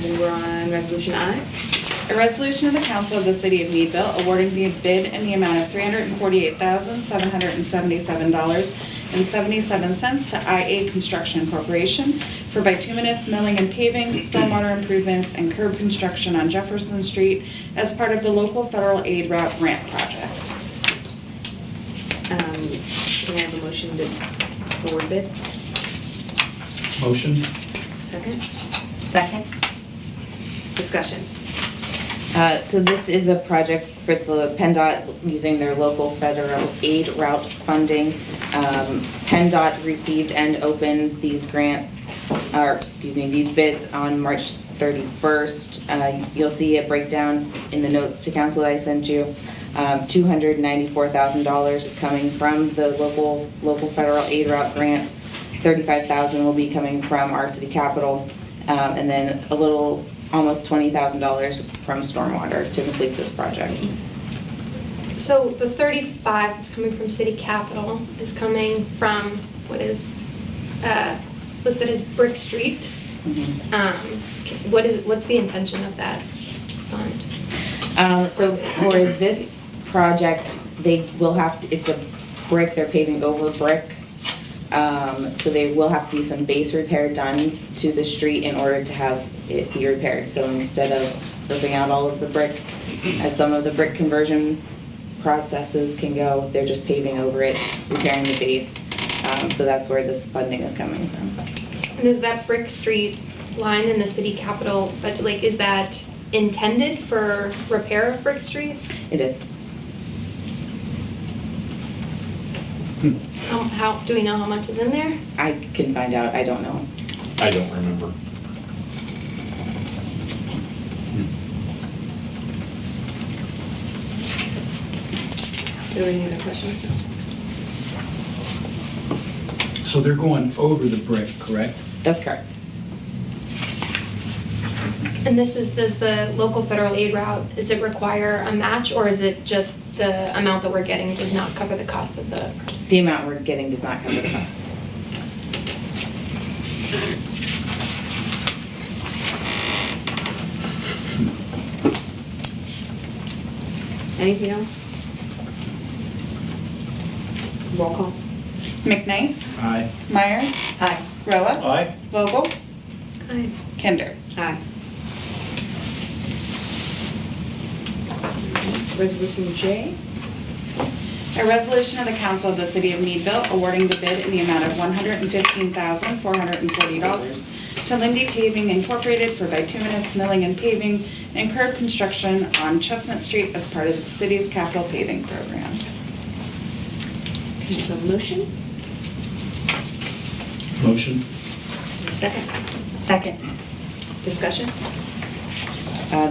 Then we're on resolution I. A resolution of the Council of the City of Meadville awarding the bid in the amount of $348,777.77 to IA Construction Corporation for bituminous milling and paving, stormwater improvements, and curb construction on Jefferson Street as part of the local federal aid route grant project. Can I have a motion to award bid? Motion? Second? Second? Discussion. So this is a project for the PennDOT using their local federal aid route funding. PennDOT received and opened these these bids on March 31st. You'll see a breakdown in the notes to council that I sent you. $294,000 is coming from the local federal aid route grant. $35,000 will be coming from our city capital, and then almost $20,000 from stormwater to complete this project. So the 35 that's coming from city capital is coming from what is listed as Brick Street. What's the intention of that fund? So for this project, they will have to, it's a brick, they're paving over brick. So there will have to be some base repair done to the street in order to have it be repaired. So instead of ripping out all of the brick, as some of the brick conversion processes can go, they're just paving over it, repairing the base. So that's where this funding is coming from. And is that Brick Street line in the city capital, but like, is that intended for repair of brick streets? It is. How do we know how much is in there? I can find out, I don't know. I don't remember. Do we have any other questions? So they're going over the brick, correct? That's correct. And does the local federal aid route, does it require a match, or is it just the amount that we're getting does not cover the cost of the? The amount we're getting does not cover the cost. Anything else? Roll call. McKnight. Aye. Myers. Aye. Roa. Aye. Vogel. Aye. Kinder. Aye. Resolution J. A resolution of the Council of the City of Meadville awarding the bid in the amount of $115,440 to Lindy Paving Incorporated for bituminous milling and paving and curb construction on Chestnut Street as part of the city's capital paving program. Can you have a motion? Motion? Second. Second. Discussion?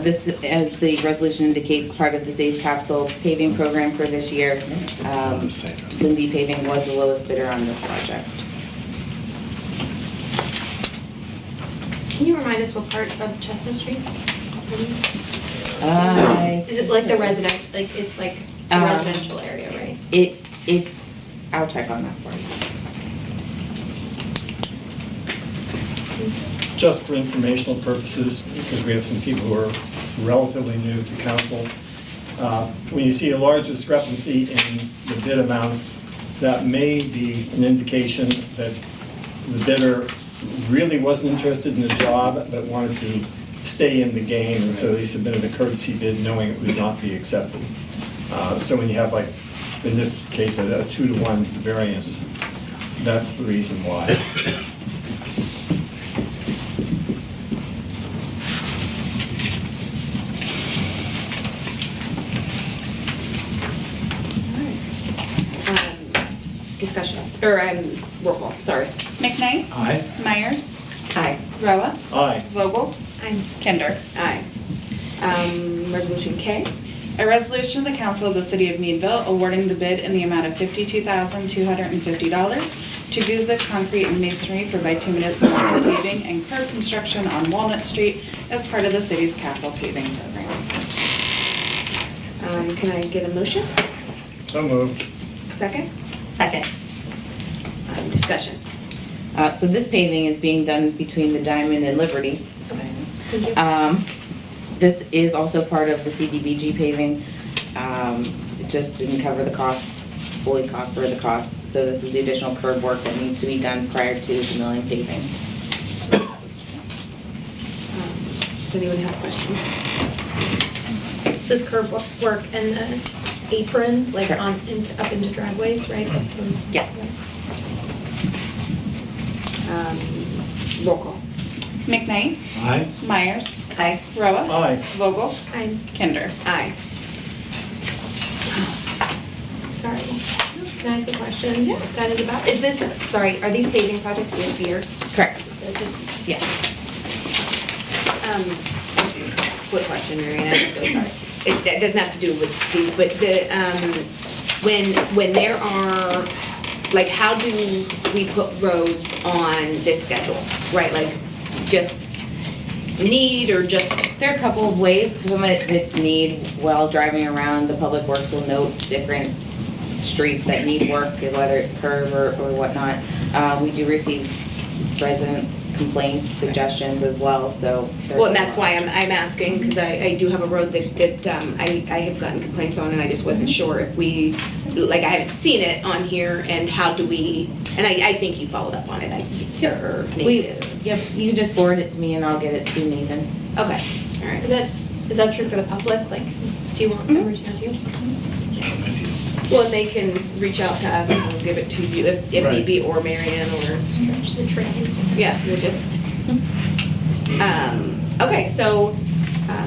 This, as the resolution indicates, part of the city's capital paving program for this year. Lindy Paving was the lowest bidder on this project. Can you remind us what part of Chestnut Street? Is it like the resident, like it's like a residential area, right? It's, I'll check on that for you. Just for informational purposes, because we have some people who are relatively new to council, when you see a large discrepancy in the bid amounts, that may be an indication that the bidder really wasn't interested in the job, but wanted to stay in the game, and so they submitted a courtesy bid knowing it would not be accepted. So when you have, like, in this case, a 2-to-1 variance, that's the reason why. Discussion, or roll call, sorry. McKnight? Aye. Myers? Aye. Roa? Aye. Vogel? Kinder? Aye. Resolution K. A resolution of the Council of the City of Meadville awarding the bid in the amount of $52,250 to Guza Concrete and Masonry for bituminous milling and paving and curb construction on Walnut Street as part of the city's capital paving program. Can I get a motion? So moved. Second? Second. Discussion. So this paving is being done between the Diamond and Liberty. Thank you. This is also part of the CDBG paving. It just didn't cover the costs, fully cover the costs. So this is the additional curb work that needs to be done prior to the milling paving. Does anyone have questions? Is this curb work and the aprons, like Correct. on, up into driveways, right? That's those- Yes. Roll call. McKnight? Aye. Myers? Aye. Roa? Aye. Vogel? Aye. Kinder? Aye. Sorry. Can I ask a question? Yeah. That is about, is this, sorry, are these paving projects this year? Correct. This, Yes. Quick question, Marianne, I'm so sorry. That doesn't have to do with these, but the, when there are, like, how do we put roads on this schedule, right? Like, just need or just? There are a couple of ways. Some of it's need. While driving around, the Public Works will note different streets that need work, whether it's curb or whatnot. We do receive residents' complaints, suggestions as well, so. Well, and that's why I'm asking, because I do have a road that I have gotten complaints on, and I just wasn't sure if we, like, I haven't seen it on here, and how do we, and I think you followed up on it, or Nathan. Yep, you just forward it to me and I'll get it to Nathan. Okay, all right. is that true for the public? Like, do you want them to reach out to you? Well, and they can reach out to us and we'll give it to you if need be, or Marianne, or. Stretch the train. Yeah, we'll just, okay, so,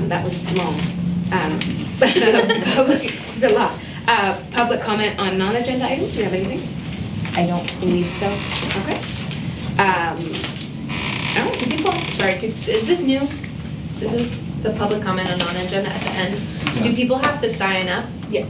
that was small. Public, it's a lot. Public comment on non-agenda items, do you have anything? I don't believe so. Okay. All right, people, Sorry, is this new? Is this the public comment on non-agenda at the end? Do people have to sign up? yeah,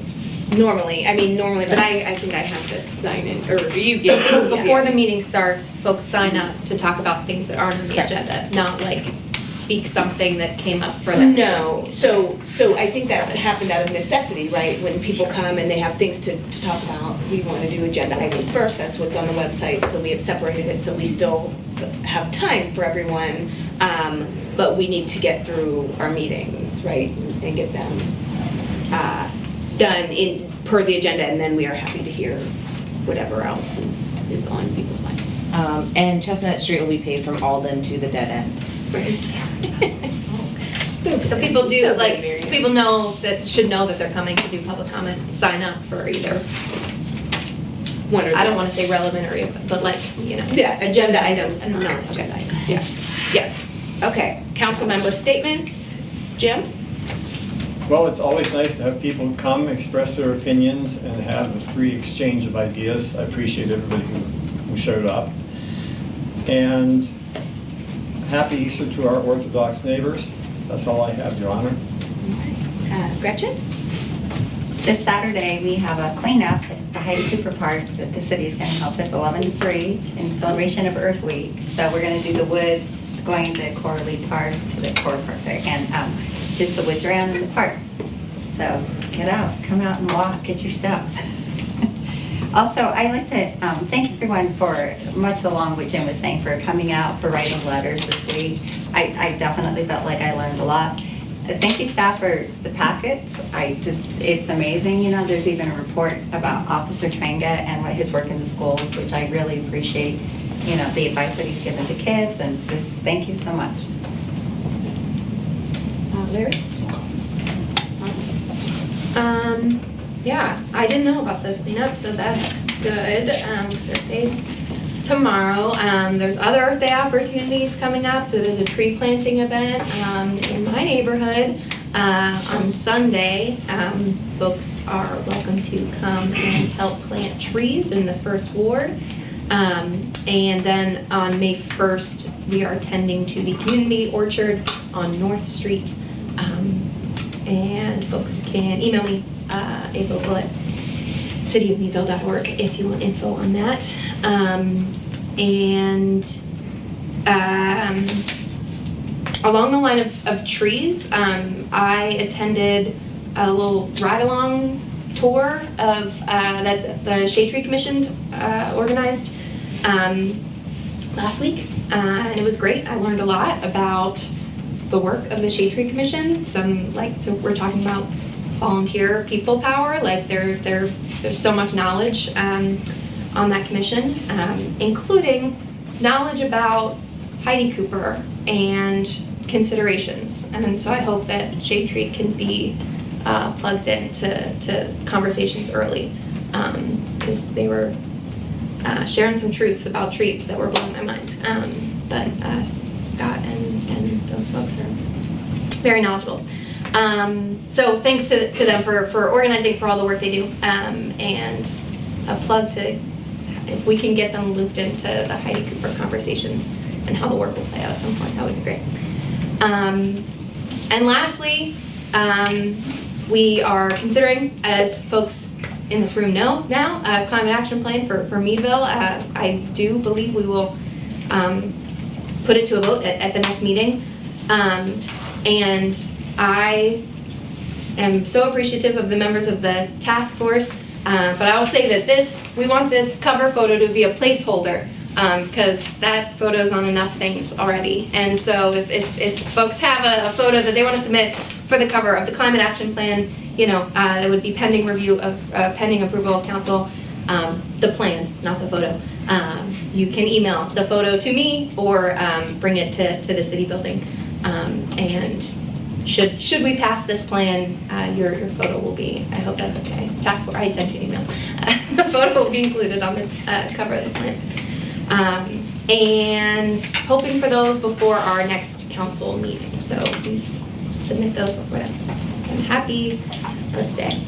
normally, but I think I have to sign in, or you get. Before the meeting starts, folks sign up to talk about things that aren't on the agenda, not like speak something that came up for them. No, so I think that happened out of necessity, right? When people come and they have things to talk about, we want to do agenda items first, that's what's on the website, so we have separated it, so we still have time for everyone, but we need to get through our meetings, right? And get them done per the agenda, and then we are happy to hear whatever else is on people's minds. And Chestnut Street will be paved from Alden to the dead end. Just So people do, like, so people know that, should know that they're coming to do public comment, sign up for either, One or the I don't other. wanna say relevant or, but like, you know. Yeah, agenda items and Okay. non-agenda items, yes, yes. Okay, council member statements, Jim? Well, it's always nice to have people come, express their opinions, and have a free exchange of ideas. I appreciate everybody who showed up. And happy Easter to our Orthodox neighbors. That's all I have, Your Honor. Gretchen? This Saturday, we have a cleanup at the Heidi Cooper Park that the city's gonna help with 11 to 3 in celebration of Earth Week. So we're gonna do the woods, going to Coralie Park, to the Core Park there, and just the woods around in the park. So get out, come out and walk, get your steps. Also, I'd like to thank everyone for, much along what Jim was saying, for coming out, for writing letters this week. I definitely felt like I learned a lot. Thank you, staff, for the packets. It's amazing, you know, there's even a report about Officer Trenga and what his work in the schools, which I really appreciate, you know, the advice that he's given to kids, and just thank you so much. Larry? Yeah, I didn't know about the cleanup, so that's good. It's Earth Day's tomorrow. There's other Earth Day opportunities coming up. So there's a tree planting event in my neighborhood on Sunday. Folks are welcome to come and help plant trees in the first ward. And then on May 1st, we are attending to the community orchard on North Street. And folks can email me, avocal@cityofmeadville.org if you want info on that. Along the line of trees, I attended a little ride-along tour of that the Shade Tree Commission organized last week, and it was great. I learned a lot about the work of the Shade Tree Commission. So we're talking about volunteer people power. Like there's so much knowledge on that commission, including knowledge about Heidi Cooper and considerations. And so I hope that Shade Tree can be plugged in to conversations early, because they were sharing some truths about trees that were blowing my mind. But Scott and those folks are very knowledgeable. So thanks to them for organizing, for all the work they do, and a plug to, if we can get them looped into the Heidi Cooper conversations and how the work will play out at some point, that would be great. And lastly, we are considering, as folks in this room know now, a climate action plan for Meadville. I do believe we will put it to a vote at the next meeting. And I am so appreciative of the members of the task force, but I will say that we want this cover photo to be a placeholder, because that photo's on enough things already. And so if folks have a photo that they want to submit for the cover of the climate action plan, you know, it would be pending review of, pending approval of council, the plan, not the photo. You can email the photo to me or bring it to the city building. And should we pass this plan, your photo will be, I hope that's okay. Task force, I sent you an email. The photo will be included on the cover of the plan. And hoping for those before our next council meeting. So please submit those before that. And happy Earth Day.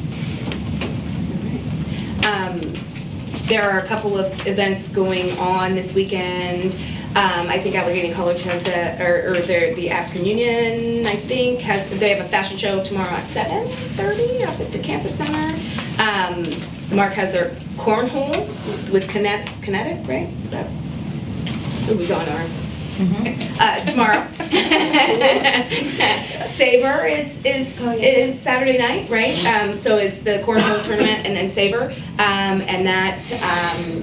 There are a couple of events going on this weekend. I think Allegheny College has the African Union, I think, they have a fashion show tomorrow at 7:30 up at the campus center. Mark has their cornhole with Kinetic, right? Is that, it was on our, tomorrow. Saber is Saturday night, right? So it's the cornhole tournament and then Saber, and that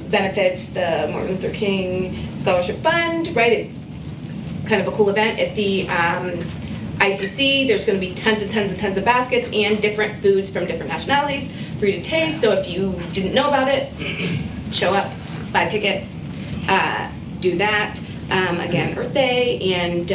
benefits the Martin Luther King Scholarship Fund, right? It's kind of a cool event at the ICC. There's going to be tons of baskets and different foods from different nationalities for you to taste. So if you didn't know about it, show up, buy a ticket, do that. Again, Earth Day, and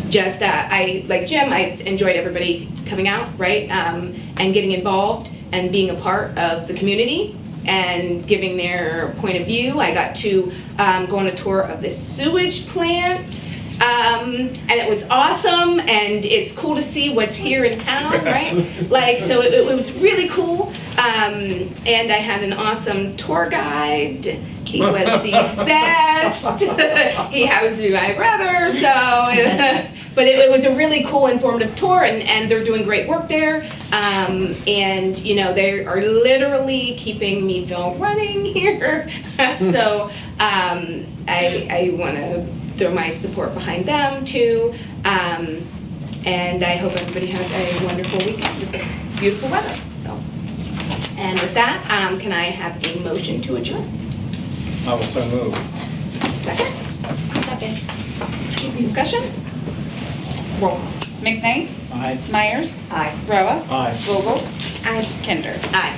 just, I, like Jim, I enjoyed everybody coming out, right? And getting involved and being a part of the community and giving their point of view. I got to go on a tour of the sewage plant. And it was awesome, and it's cool to see what's here in town, right? Like, so it was really cool. And I had an awesome tour guide. He was the best. He happens to be my brother, so. But it was a really cool, informative tour, and they're doing great work there. And, you know, they are literally keeping Meadville running here. So I want to throw my support behind them too. And I hope everybody has a wonderful weekend with the beautiful weather. So, and with that, can I have a motion to adjourn? I will so move. Second. Discussion? Roll. McKnight? Aye. Myers? Aye. Roa? Aye. Vogel? Aye. Kinder? Aye.